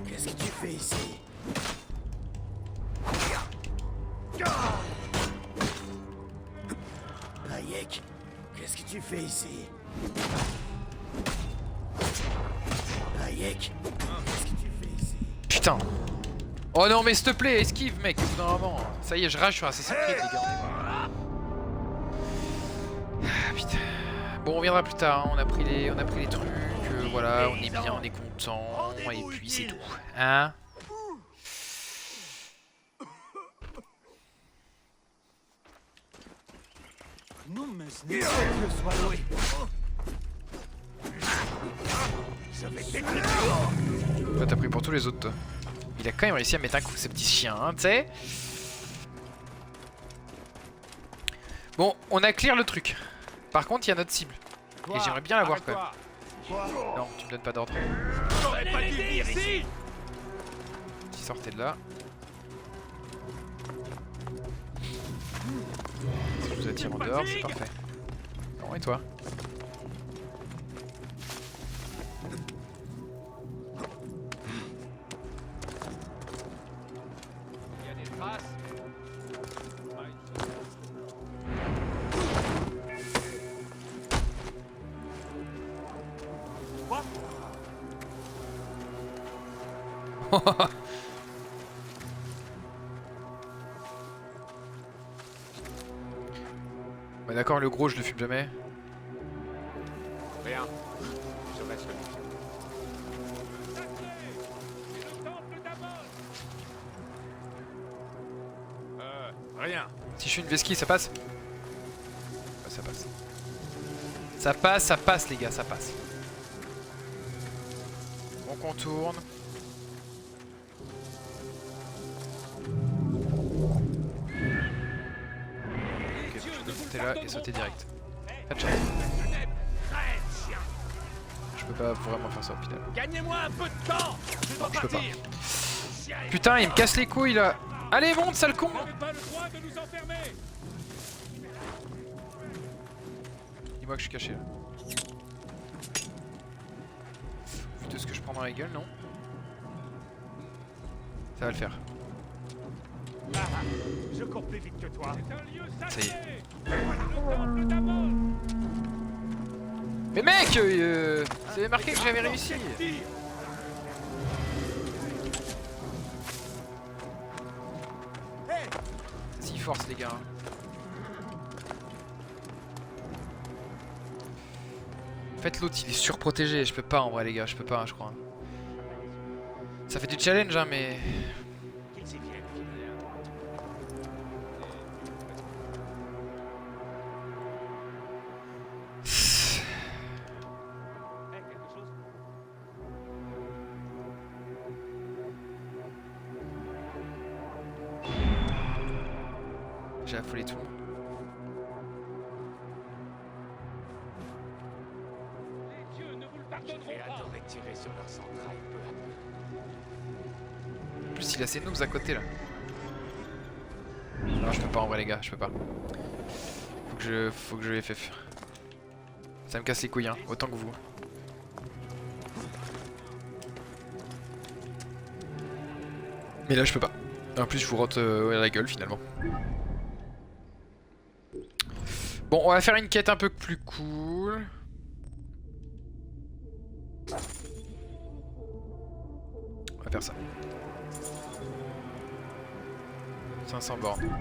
qu'est-ce que tu fais ici? Bayek, qu'est-ce que tu fais ici? Bayek, qu'est-ce que tu fais ici? Putain! Oh non mais s'il te plaît, esquive mec, vraiment. Ça y est, je rage sur Assassin's Creed les gars. Ah putain. Bon, on reviendra plus tard, hein. on a pris les trucs, voilà, on est bien, on est content, et puis c'est tout. Hein? Non mais ce n'est pas que le soit loué. Toi t'as pris pour tous les autres toi. Il a quand même réussi à mettre un coup ce petit chien, hein, tu sais. Bon, on a clear le truc. Par contre, il y a notre cible. Et j'aimerais bien la voir quand même. Non, tu me donnes pas d'ordre. Si sortez de là. Si je vous attire en dehors, c'est parfait. Non, et toi? Bah d'accord, le gros je le fume jamais. Rien. Je reste rien. Si je suis une vesquille, ça passe? Ouais, ça passe. Ça passe les gars, ça passe. On contourne. Ok, je vais monter là et sauter direct. Headshot. Je peux pas vraiment faire ça au final. Gagnez-moi un peu de temps. Non, je peux pas. Putain, il me casse les couilles là. Allez, monte, sale con. Pas le droit de nous enfermer. Dis-moi que je suis caché là. Vu de ce que je prends dans la gueule, non? Ça va le faire. Je cours plus vite que toi. Ça y est. Mais mec, c'est marqué que j'avais réussi. Si force les gars. En fait l'autre il est surprotégé, je peux pas en vrai les gars, je peux pas je crois. Ça fait du challenge hein mais... J'ai affolé tout le monde. En plus il a ses noobs à côté là. Non je peux pas en vrai les gars, je peux pas. Faut que je FF. Ça me casse les couilles hein, autant que vous. Mais là je peux pas. En plus je vous rote à la gueule finalement. Bon, on va faire une quête un peu plus cool. On va faire ça. 500 bornes.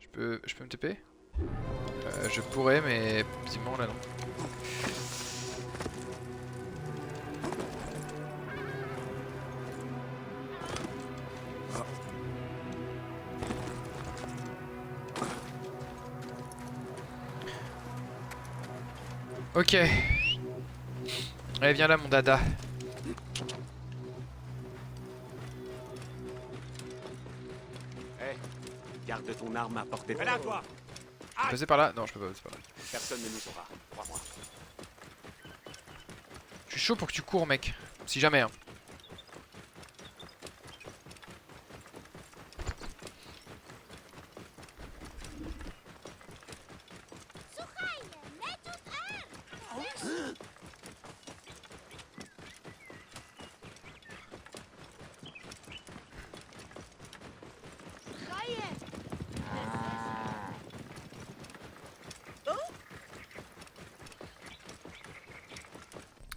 Je peux me TP? Je pourrais, mais visiblement là non. Ok. Allez, viens là, mon dada. Hey, garde ton arme à portée de main. Toi. Je peux passer par là? Non, je peux pas passer par là. Personne ne nous saura, crois-moi. Je suis chaud pour que tu cours, mec. Si jamais, hein.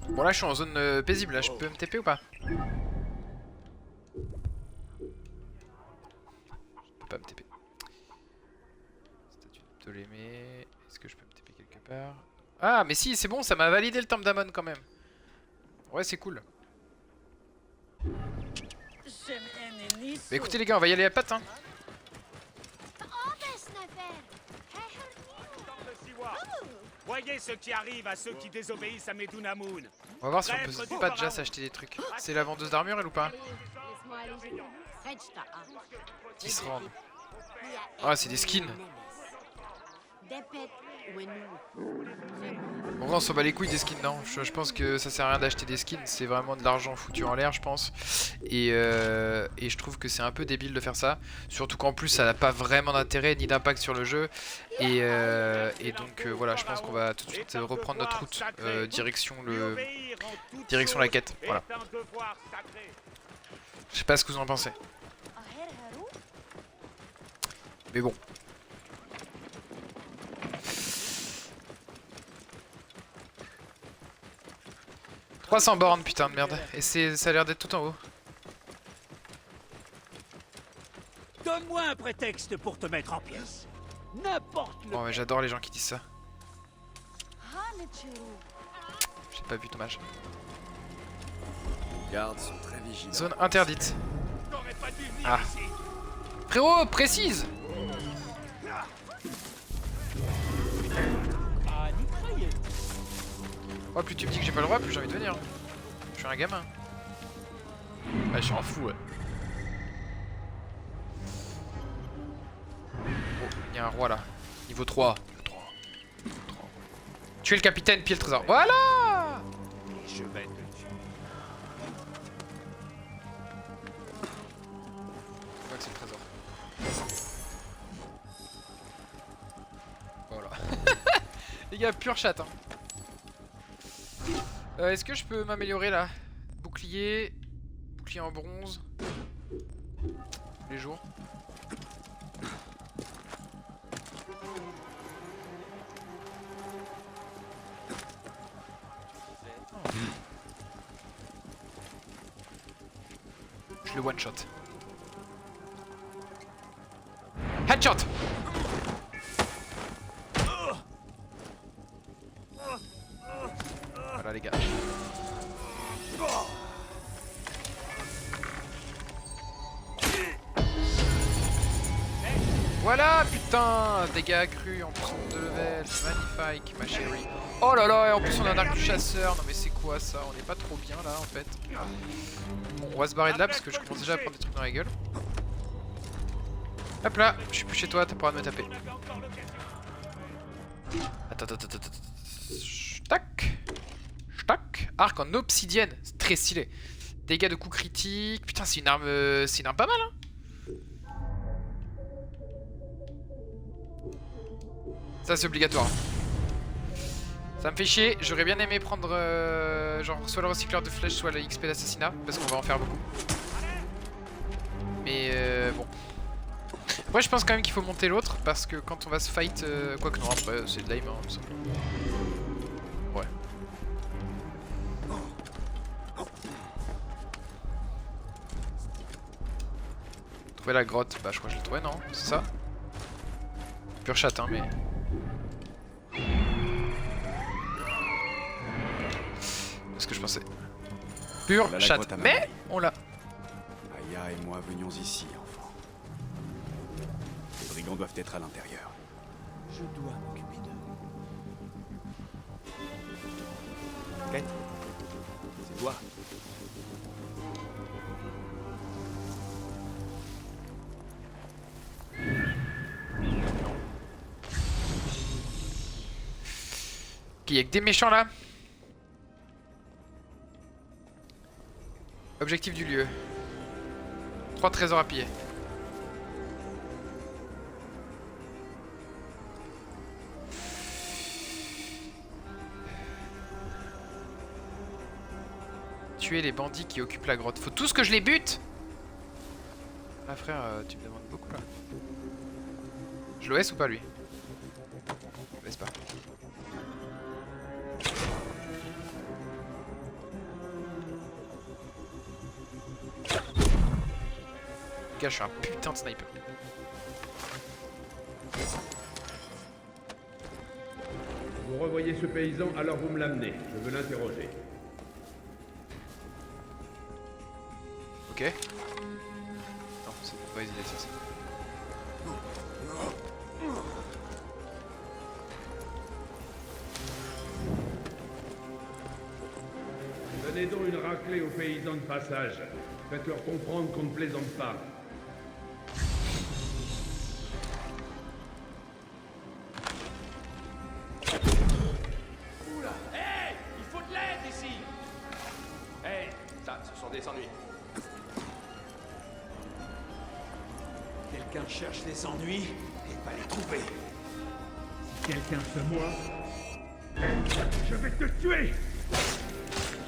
Bon là je suis en zone paisible, là je peux me TP ou pas? Je peux pas me TP. Statue de Ptolémée, est-ce que je peux me TP quelque part? Ah mais si c'est bon, ça m'a validé le temple d'Amon quand même. Ouais c'est cool. Bah écoutez les gars, on va y aller à pattes hein. Voyez ce qui arrive à ceux qui désobéissent à Medunamun. On va voir si on peut pas déjà s'acheter des trucs. C'est la vendeuse d'armure elle ou pas? Qui se rendent. Ah c'est des skins. En vrai on s'en bat les couilles des skins, non, je pense que ça sert à rien d'acheter des skins, c'est vraiment de l'argent foutu en l'air je pense. Et je trouve que c'est un peu débile de faire ça. Surtout qu'en plus ça n'a pas vraiment d'intérêt ni d'impact sur le jeu. Et donc voilà, je pense qu'on va tout de suite reprendre notre route direction la quête. Voilà. Je sais pas ce que vous en pensez. Mais bon. « 300 bornes, putain de merde. Et ça a l'air d'être tout en haut. » Donne-moi un prétexte pour te mettre en pièces. N'importe Bon, mais j'adore les gens qui disent ça. J'ai pas vu, dommage. Les gardes sont très vigilants. Zone interdite. Ah. Frérot, précise! Oh, plus tu me dis que j'ai pas le droit, plus j'ai envie de venir. Je suis un gamin. Ah, je m'en fous, ouais. Oh, il y a un roi là. Niveau 3. Tuer le capitaine, piller le trésor. Voilà! Je vais te tuer. Je crois que c'est le trésor. Voilà. Les gars, pure chatte, hein. Est-ce que je peux m'améliorer là? Bouclier en bronze. Tous les jours. Je le one shot. Headshot! Voilà les gars. Voilà putain! Dégâts accrus en plus de level, magnifique ma chérie. Oh là là, et en plus on a un arc du chasseur, non mais c'est quoi ça? On est pas trop bien là en fait. Bon, on va se barrer de là parce que je commence déjà à prendre des trucs dans la gueule. Hop là, je suis plus chez toi, t'as pas le droit de me taper. Attends. Tac. Tac. Arc en obsidienne, c'est très stylé. Dégâts de coups critiques. Putain, c'est une arme pas mal, hein. Ça, c'est obligatoire. Ça me fait chier. J'aurais bien aimé prendre genre soit le recycleur de flèches, soit le XP d'assassinat, parce qu'on va en faire beaucoup. Mais bon. Après, je pense quand même qu'il faut monter l'autre, parce que quand on va se fight, quoi que non, après c'est de l'aim, hein, tout simplement. Ouais. Trouver la grotte, bah je crois que je l'ai trouvé, non? C'est ça? Pure chatte, hein, mais... C'est ce que je pensais. Pure Voilà la chatte, grotte à mais Mamaï. on l'a. Aya et moi venions ici, enfant. Les brigands doivent être à l'intérieur. Je dois m'occuper d'eux. Kate, c'est toi. Il y a que des méchants là. Objectif du lieu. 3 trésors à piller. Tuer les bandits qui occupent la grotte. Faut tous que je les bute. Ah frère, tu me demandes beaucoup là. Je l'OS ou pas lui? Je laisse pas. Je suis un putain de sniper. Vous revoyez ce paysan, alors vous me l'amenez. Je veux l'interroger. Ok. Non, c'est une mauvaise idée ça. Donnez donc une raclée aux paysans de passage. Faites-leur comprendre qu'on ne plaisante pas. Oula. Hé, il faut de l'aide ici. Hey, ça, ce sont des ennuis. Quelqu'un cherche les ennuis et va les trouver. Quelqu'un se moi. Je vais te tuer.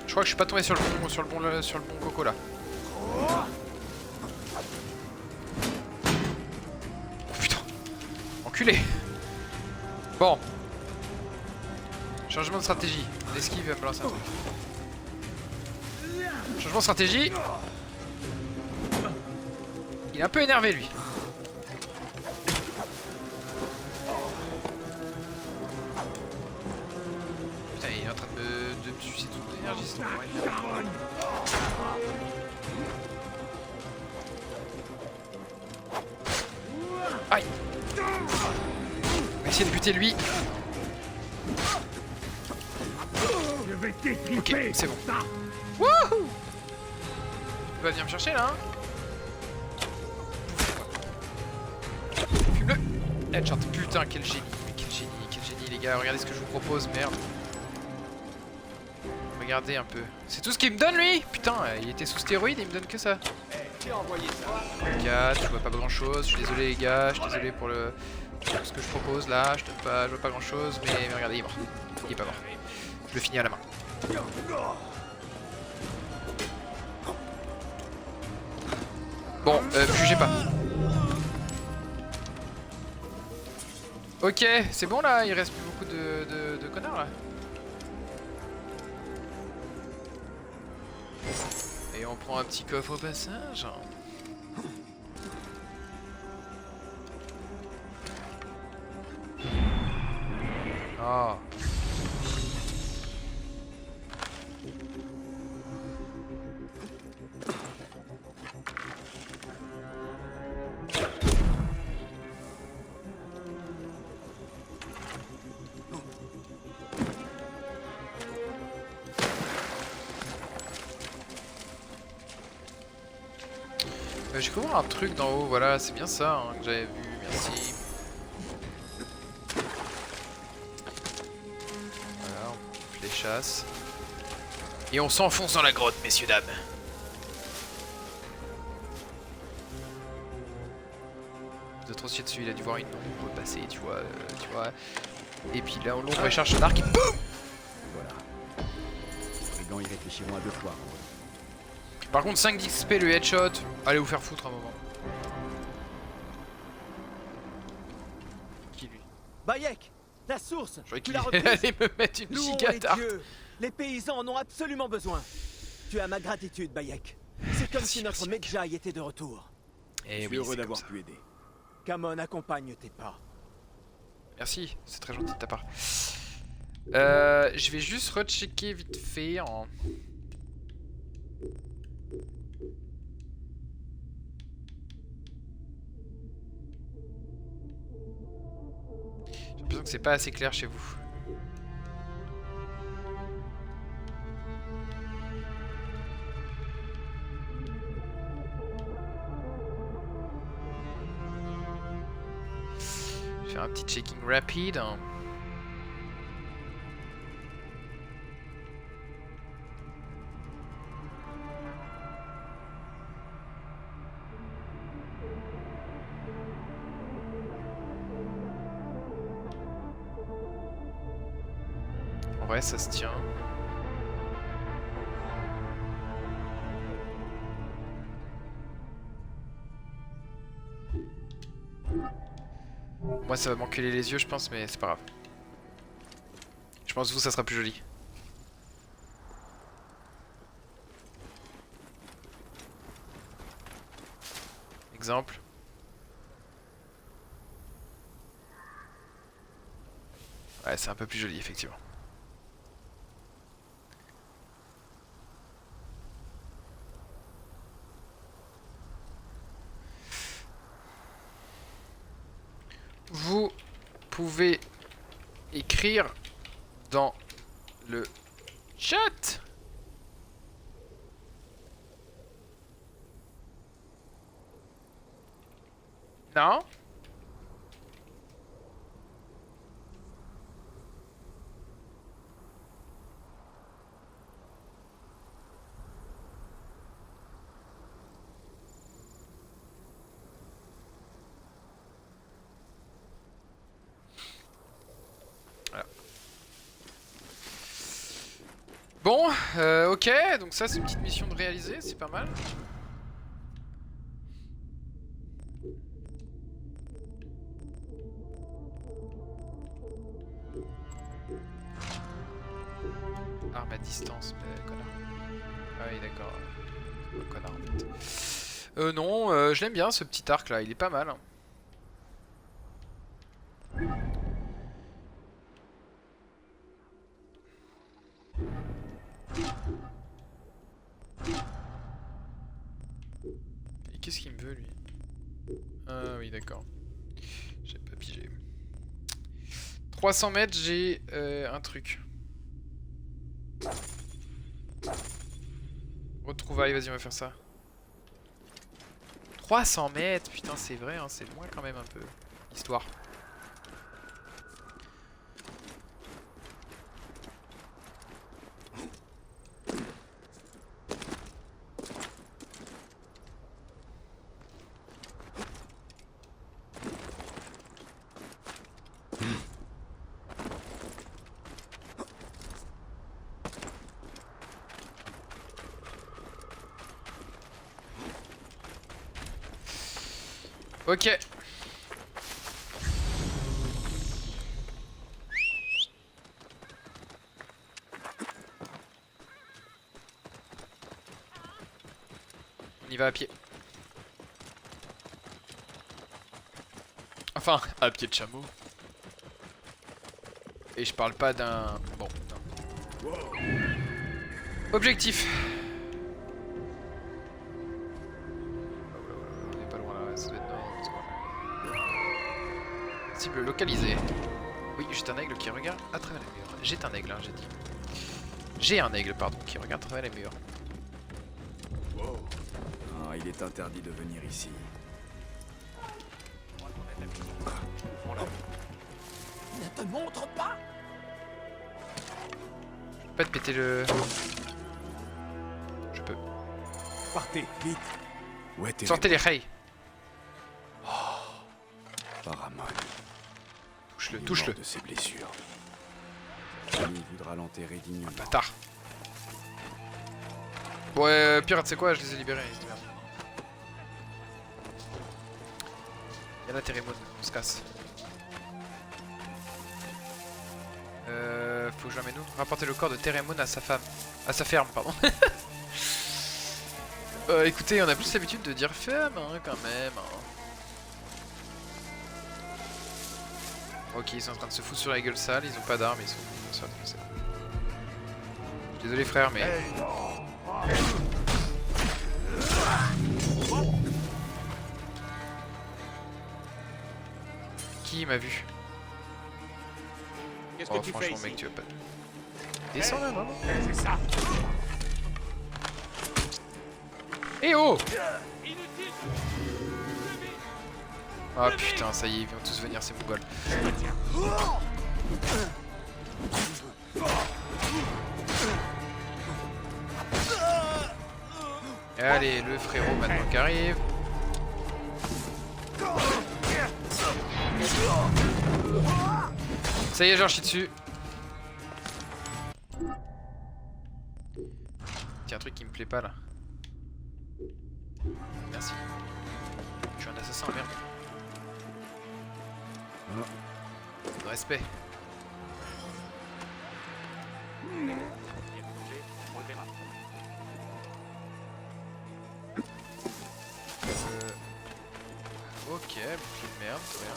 Je crois que je suis pas tombé sur le bon coco là. Oh putain. Enculé. Bon. Changement de stratégie. L'esquive va me lancer un truc. Changement de stratégie. Il est un peu énervé lui. Putain, il est en train de me sucer toute mon énergie. C'est horrible. Aïe. On va essayer de buter lui. Je vais t'étriper. Ok, c'est bon. Wouhou. Il va venir me chercher là, hein. Fume-le. Headshot. Putain, quel génie. Quel génie, les gars. Regardez ce que je vous propose, merde. Regardez un peu. C'est tout ce qu'il me donne, lui. Putain, il était sous stéroïde et il me donne que ça. Qui a envoyé ça? 4, je vois pas grand chose. Je suis désolé, les gars. Je suis désolé pour ce que je propose là. Je vois pas grand chose. Mais regardez, il est mort. Il est pas mort. Je le finis à la main. Bon, jugez pas. Ok, c'est bon là, il reste plus beaucoup de connards là. Et on prend un petit coffre au passage. Oh. J'ai cru voir un truc d'en haut, voilà, c'est bien ça hein, que j'avais vu, merci. Voilà, on les chasse. Et on s'enfonce dans la grotte, messieurs, dames. De trop chier dessus, il a dû voir une ombre passer, tu vois. Et puis là, l'ombre cherche son arc et BOUM. Voilà. Les brigands y réfléchiront à 2 fois. Par contre 5 d'XP le headshot, allez vous faire foutre un moment. Qui lui? Bayek, la source. Je croyais tu qu'il l'as reprise. allait me mettre une Louons giga les tarte. dieux. Les paysans en ont absolument besoin. Tu as ma gratitude, Bayek. C'est comme si notre Medjay était de retour. Et Je suis heureux d'avoir pu aider. Camon accompagne tes pas. Merci, c'est très gentil de ta part. Je vais juste rechecker vite fait en... J'ai l'impression que c'est pas assez clair chez vous. Je vais faire un petit checking rapide. En vrai, ça se tient. Moi, ça va m'enculer les yeux, je pense, mais c'est pas grave. Je pense que vous, ça sera plus joli. Exemple. Ouais, c'est un peu plus joli, effectivement. Vous pouvez écrire dans le chat Non? Voilà. Bon, ok, donc ça c'est une petite mission de réaliser, c'est pas mal. Arme à distance, mais connard. Ah oui, d'accord. Connard en fait. Non, je l'aime bien ce petit arc là, il est pas mal. Hein. Et qu'est-ce qu'il me veut lui? Ah oui, d'accord. J'ai pas pigé. 300 mètres, j'ai un truc. Retrouvailles, vas-y, on va faire ça. 300 mètres, putain, c'est vrai, hein, c'est loin quand même un peu. Histoire. Ok. On y va à pied. Enfin, à pied de chameau. Et je parle pas d'un... Bon, non. Objectif. On est pas loin là, ça doit être dans... Cible localisée. Oui, j'ai un aigle qui regarde à travers les murs. J'ai un aigle, hein, j'ai dit. J'ai un aigle, pardon, qui regarde à travers les murs. Ah, il est interdit de venir ici. Ne te montre pas. Je peux pas te péter le... Je peux. Partez, vite. Où est Sortez les rails. Paramon. Touche-le, Il est touche-le. mort de ses blessures. Sa famille voudra l'enterrer dignement. Bâtard. Ouais, pirate, c'est quoi? Je les ai libérés, ils se démerdent. Y'a la Térémone, on se casse. Faut que je l'emmène où? Rapporter le corps de Térémone à sa femme. À sa ferme, pardon. Écoutez, on a plus l'habitude de dire ferme, hein, quand même. Hein. Ok, ils sont en train de se foutre sur la gueule sale, ils ont pas d'armes, ils sont sur la gueule sale. Désolé frère, mais... Qui m'a vu? Qu'est-ce Oh que tu fais franchement ici? mec, tu vas pas... Descends là, vraiment. C'est ça. Eh oh! Ah putain, ça y est, ils vont tous venir, ces mongols. Allez, le frérot maintenant qui arrive. Ça y est, j'en chie dessus. Tiens, un truc qui me plaît pas là. Merci. Je suis un assassin, merde. Respect. Ok, boucle de merde, très bien.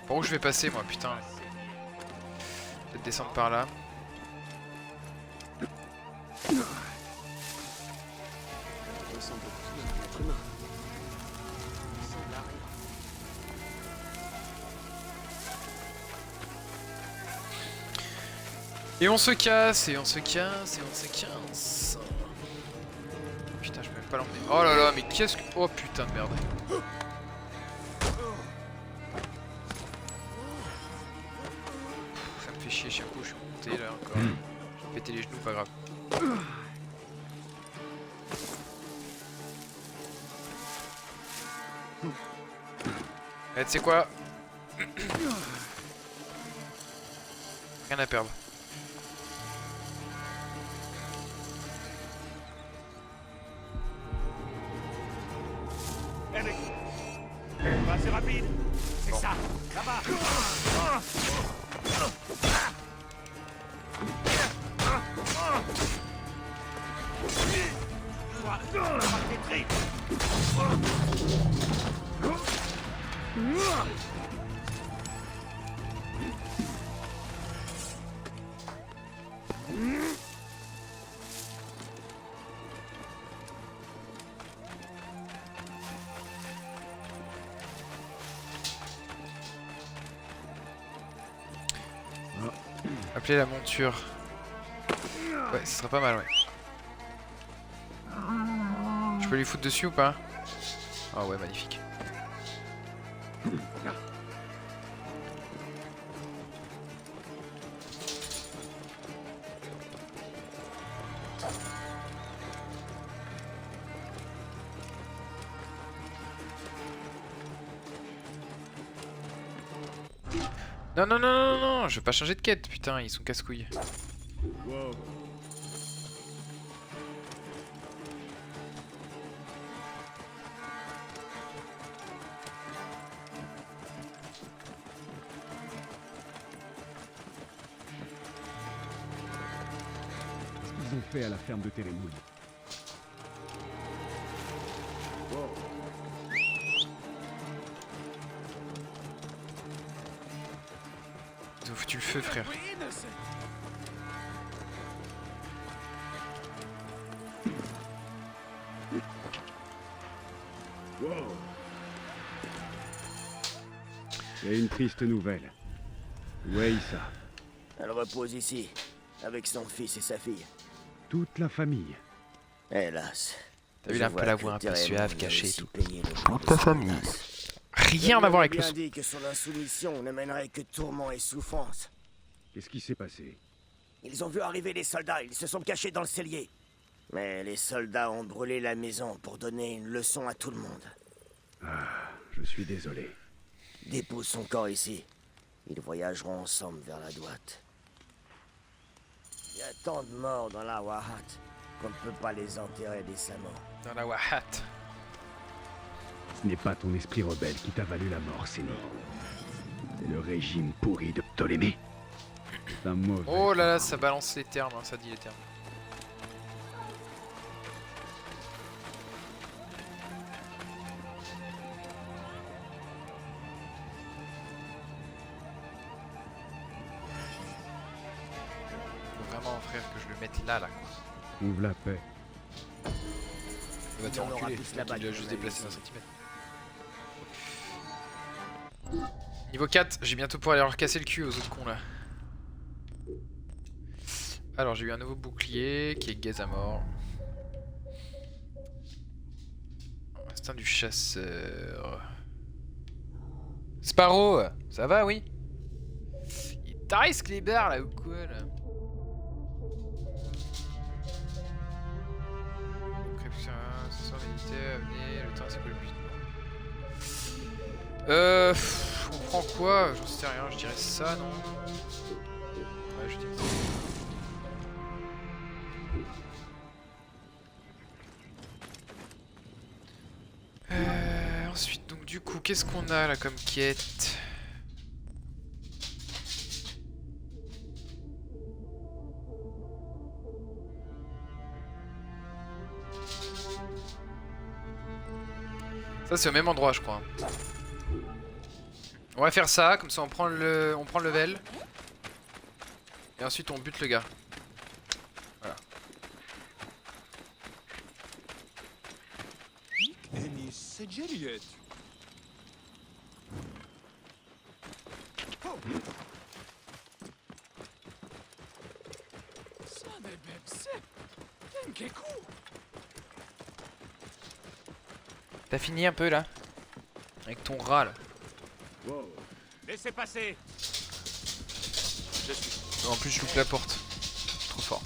Par où je vais passer moi, putain? Peut-être descendre par là. Et on se casse, et on se casse, et on se casse. Putain, je peux même pas l'emmener. Oh là là, mais qu'est-ce que... Oh putain de merde. péter les genoux, pas grave. Eh, tu sais quoi? Rien à perdre. Eh mec, bah, c'est rapide. C'est ça, là-bas. Appeler la monture. Ouais, ce serait pas mal, ouais. Je peux lui foutre dessus ou pas? Ah ouais, magnifique. Non, non, non, non, non, je veux pas changer de quête, putain, ils sont casse-couilles. Wow. Qu'est-ce qu'ils ont fait à la ferme de Térémoul? Ils ont foutu le feu, frère. Wow. Il y a une triste nouvelle. Où est Issa? Elle repose ici, avec son fils et sa fille. Toute la famille. Hélas. T'as vu, il a un peu la voix un peu suave, cachée et tout. Toute ta famille. Rien à voir avec le bien son. dit que son insoumission ne mènerait que tourment et souffrance. Qu'est-ce qui s'est passé? Ils ont vu arriver les soldats, ils se sont cachés dans le cellier. Mais les soldats ont brûlé la maison pour donner une leçon à tout le monde. Ah, je suis désolé. Dépose son corps ici. Ils voyageront ensemble vers la droite. Il y a tant de morts dans la Wahat qu'on ne peut pas les enterrer décemment. Dans la Wahat. Ce n'est pas ton esprit rebelle qui t'a valu la mort, Séni. C'est le régime pourri de Ptolémée. C'est un mauvais. Oh là là, ça balance les termes, hein, ça dit les termes. Faut vraiment, frère, que je le mette là, quoi. Ouvre la paix. Il va te en aura enculer, plus il là-bas a que juste dans la déplacé d'un maison. centimètre. Niveau 4, j'ai bientôt pouvoir aller leur casser le cul aux autres cons là. Alors j'ai eu un nouveau bouclier qui est gaze à mort. Instinct du chasseur. Sparrow, ça va, oui? Il tarisse les barres là ou quoi là? Ce soir méditer, venez, le temps c'est quoi le but? On prend quoi? J'en sais rien, je dirais ça, non? Ouais, je dirais ça. Ensuite, donc du coup, qu'est-ce qu'on a là comme quête? Ça c'est au même endroit je crois. On va faire ça, comme ça on prend le level. Et ensuite on bute le gars. Voilà. Ennis, c'est Juliet. Oh. T'as fini un peu là? Avec ton rat là. Wow. Laissez passer. Je suis. En plus je loupe la porte. Trop fort.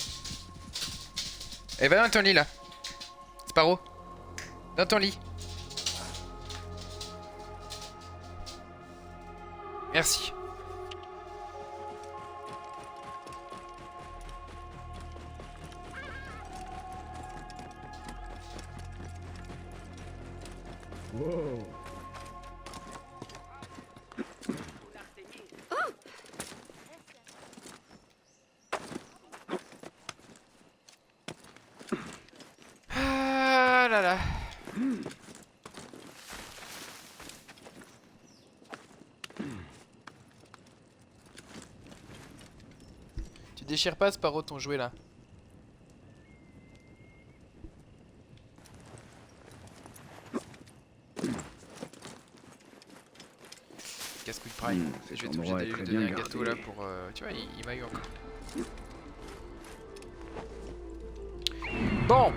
Eh, va dans ton lit là. Sparrow. Dans ton lit. Merci. Wow. Ah là là. Tu déchires pas, Sparrow, ton jouet là. Casse-couille Prime. Je vais être obligé d'aller lui donner un gâteau là pour... Tu vois, il m'a eu encore. Bon.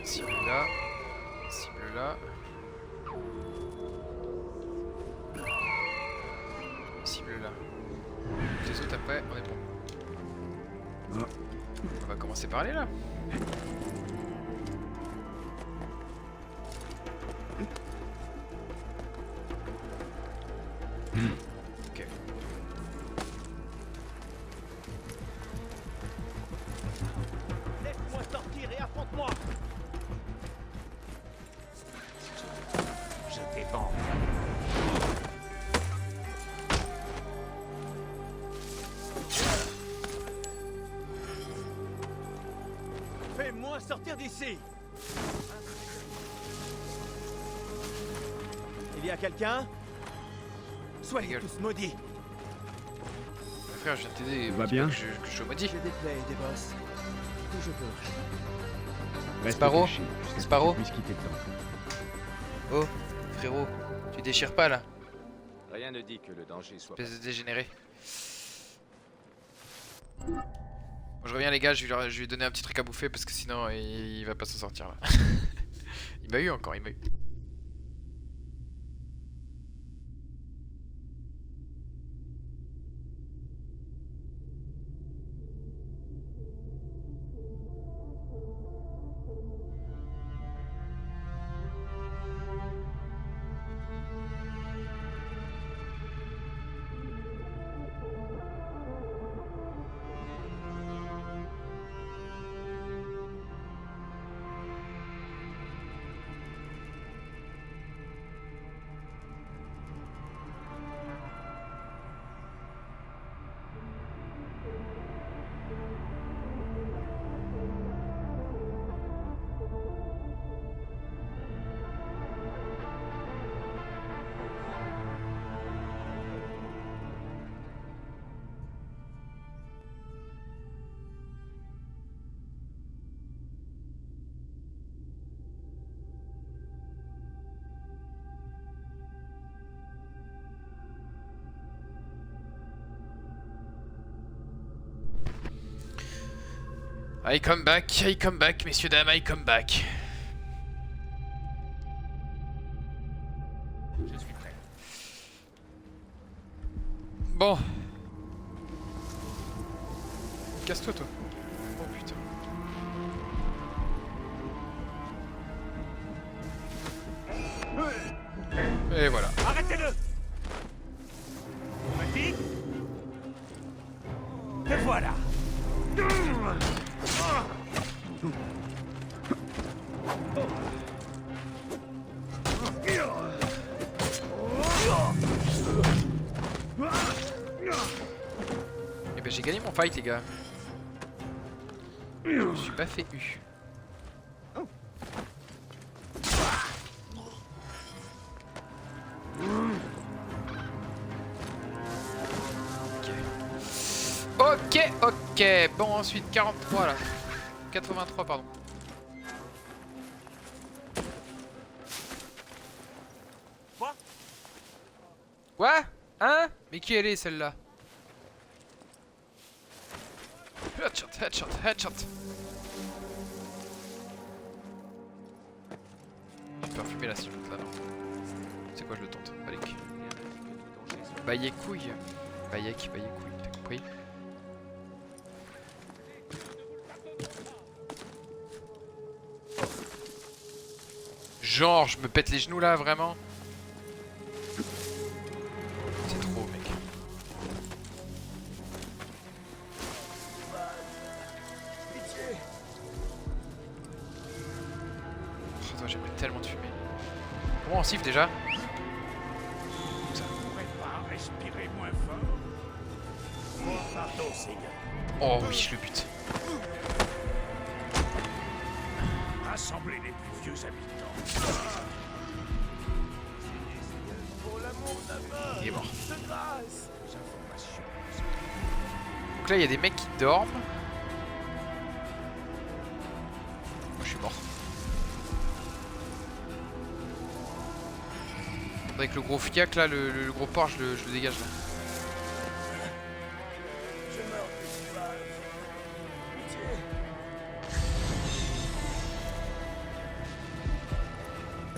Cible là. Cible là. Cible là. Les autres après, on est bon. On va commencer par aller là. Ok. Laisse-moi sortir et affronte-moi. Je dépends. Fais-moi sortir d'ici. Il y a quelqu'un? Soyez tous maudits. Frère, je viens de t'aider. Va bien? Que je sois maudit. J'ai des plaies et des bosses. Où je peux. Reste Sparrow, caché jusqu'à ce que Sparrow. tu puisses quitter le temple. Oh, frérot, tu déchires pas là, Rien ne dit que le danger soit... espèce de dégénéré. Bon, je reviens les gars, je vais lui donner un petit truc à bouffer parce que sinon il va pas s'en sortir là. Il m'a eu encore, il m'a eu. I come back, messieurs, dames, I come back. Je suis prêt. Bon. Casse-toi, toi. Oh putain. Et voilà. Arrêtez-le! On m'a dit? Te voilà! Eh ben j'ai gagné mon fight les gars. Je me suis pas fait U. Ok. Bon ensuite 43 là. 83 pardon. Quoi? Quoi? Hein? Mais qui elle est celle-là? Headshot. Je peux refumer là si je monte là, non. C'est quoi, je le tente? Pas les couilles. Bayek couille. Bayek couille, t'as compris? Genre, je me pète les genoux là, vraiment? C'est trop, mec. Oh, attends, j'ai pris tellement de fumée. Comment on siffle déjà? Ça. Respirer moins fort. Pardon, Seigneur. Oh oui, je le bute. Rassemblez les plus vieux habitants. Il est mort. Donc là, il y a des mecs qui dorment. Moi, je suis mort. Avec le gros fiac là, le gros porc, je le dégage là.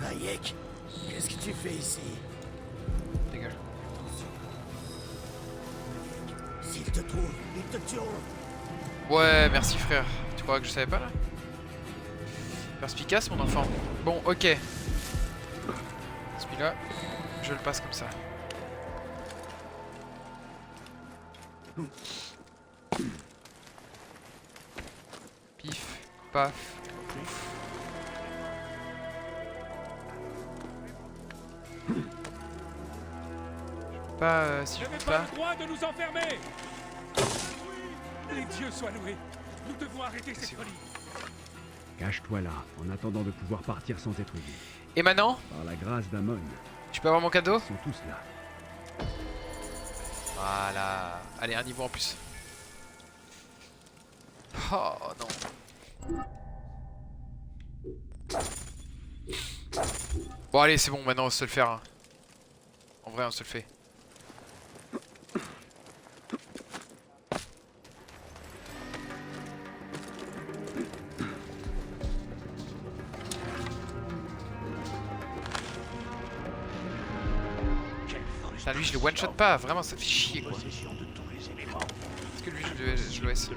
Bayek, qu'est-ce que tu fais ici? Dégage. S'ils te trouvent, ils te tueront. Ouais, merci frère. Tu crois que je savais pas là? Perspicace mon enfant. Bon, ok. Celui-là, je le passe comme ça. Pif, paf, pouf. Pas si je peux pas. Le droit de nous enfermer. Les dieux soient loués. Nous devons arrêter cette folie. Cache-toi là, en attendant de pouvoir partir sans être vu. Et maintenant, Par la grâce d'Amon, tu peux avoir mon cadeau? ils sont tous là. Voilà. Allez, un niveau en plus. Oh non. Bon allez, c'est bon, maintenant on se le faire. Hein. En vrai, on se le fait. Putain, lui je le one shot pas, vraiment ça fait chier quoi. Est-ce que lui je le laisse? Je le laisse pas.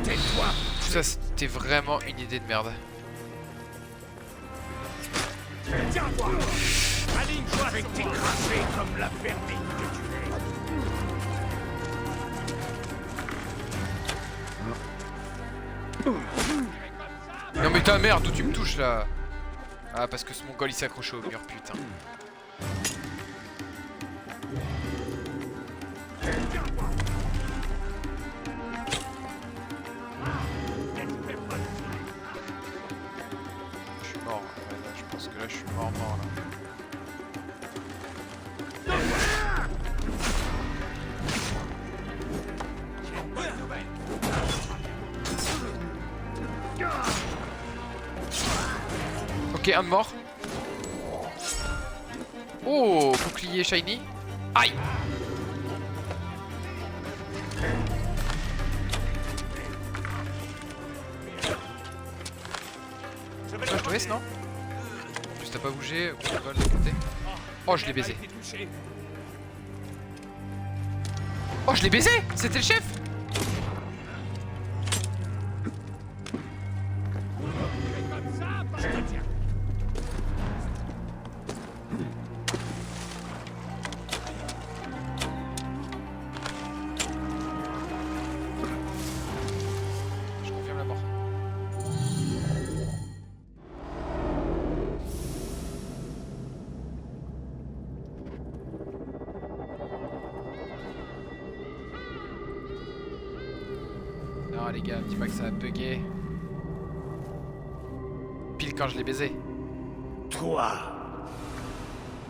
Tais-toi. Tout ça c'était vraiment une idée de merde. Tiens-toi. Aligne-toi avec tes crapés comme la vermine que tu es. Non mais ta merde, d'où tu me touches là? Ah parce que ce mongol il s'est accroché au mur, putain. Je suis mort, ouais, là, je pense que là je suis mort là. Ok, un de mort. Oh, bouclier shiny. Aïe. Je te laisse, non? Juste t'as pas bougé, on va de côté. Oh, je l'ai baisé. Oh, je l'ai baisé. C'était le chef. Je confirme la mort. Non les gars, dis-moi que ça a bugué. Pile quand je l'ai baisé. Toi,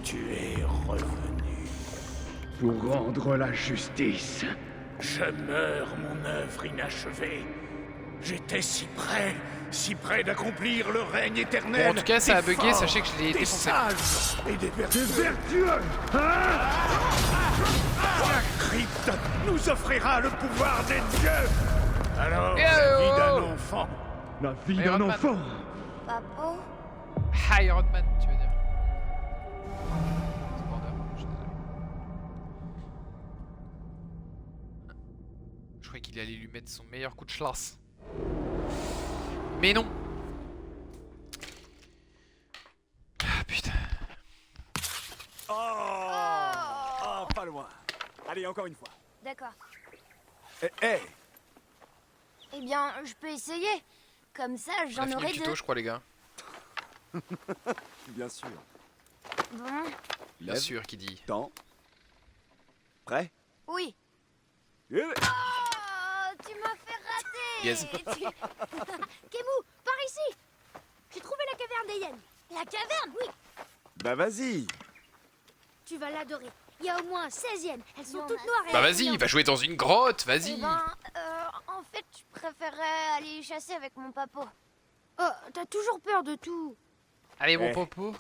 tu es revenu. Pour rendre la justice. Je meurs, mon œuvre inachevée. J'étais si près d'accomplir le règne éternel. Bon, en tout cas, ça a des bugué, forts, sachez que je l'ai des défoncé. sages et des vertueux. La crypte nous offrira le pouvoir des dieux. Alors, la vie d'un enfant La vie Iron d'un Man. enfant. Papa? Iron Man, tu veux dire. C'est Border, je suis désolé. Je croyais qu'il allait lui mettre son meilleur coup de schlass. Mais non. Ah putain. Oh, pas loin. Allez, encore une fois. D'accord. Eh, Eh bien, je peux essayer. Comme ça, On a j'en fini aurai le tuto, deux. je crois, les gars. bien sûr. Bon, Bien Lève. sûr, qui dit. Temps. Prêt? oui. Eh, Oh, tu m'as fait rater. Yes. Kemu, par ici. J'ai trouvé la caverne des hyènes. La caverne, oui. Bah vas-y. Tu vas l'adorer. Il y a au moins 16 hyènes. Elles sont toutes noires et Bah vas-y, va jouer dans une grotte, Eh vas-y. ben, en fait, je préférerais aller chasser avec mon papa. Oh, t'as toujours peur de tout. Allez, mon Eh. popo.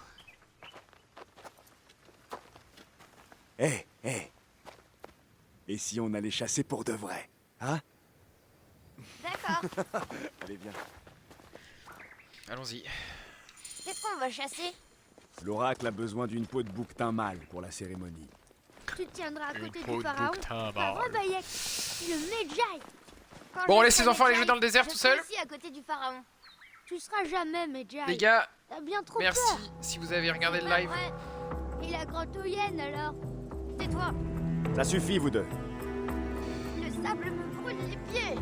Eh. Et si on allait chasser pour de vrai? Hein? D'accord. Allez, viens. Allons-y. Qu'est-ce qu'on va chasser? L'oracle a besoin d'une peau de bouquetin mâle pour la cérémonie. Tu te tiendras à côté peau du de pharaon. bouquetin Pas vrai, mâle. Bayek. C'est le Medjay. Quand Bon, je laisse serai les enfants aller Medjay, jouer dans le désert je tout serai seuls. Ici à côté du pharaon. Tu seras jamais Medjay. Les gars, T'as bien trop merci peur. si vous avez regardé le C'est pas live. vrai. Et la grotte aux hyènes alors? Tais-toi. Ça suffit, vous deux. Le sable me brûle les pieds.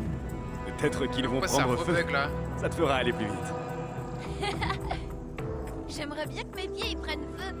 Peut-être qu'ils vont Pourquoi c'est un prendre gros feu. bug là? Ça te fera aller plus vite. J'aimerais bien que mes pieds y prennent feu.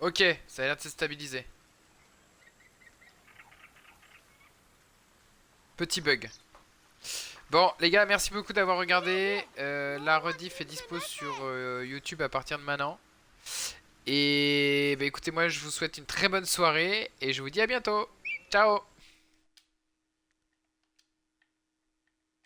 Ok, ça a l'air de se stabiliser. Petit bug. Bon, les gars, merci beaucoup d'avoir regardé. La rediff est dispo sur YouTube à partir de maintenant. Et bah, écoutez, moi je vous souhaite une très bonne soirée et je vous dis à bientôt. Ciao!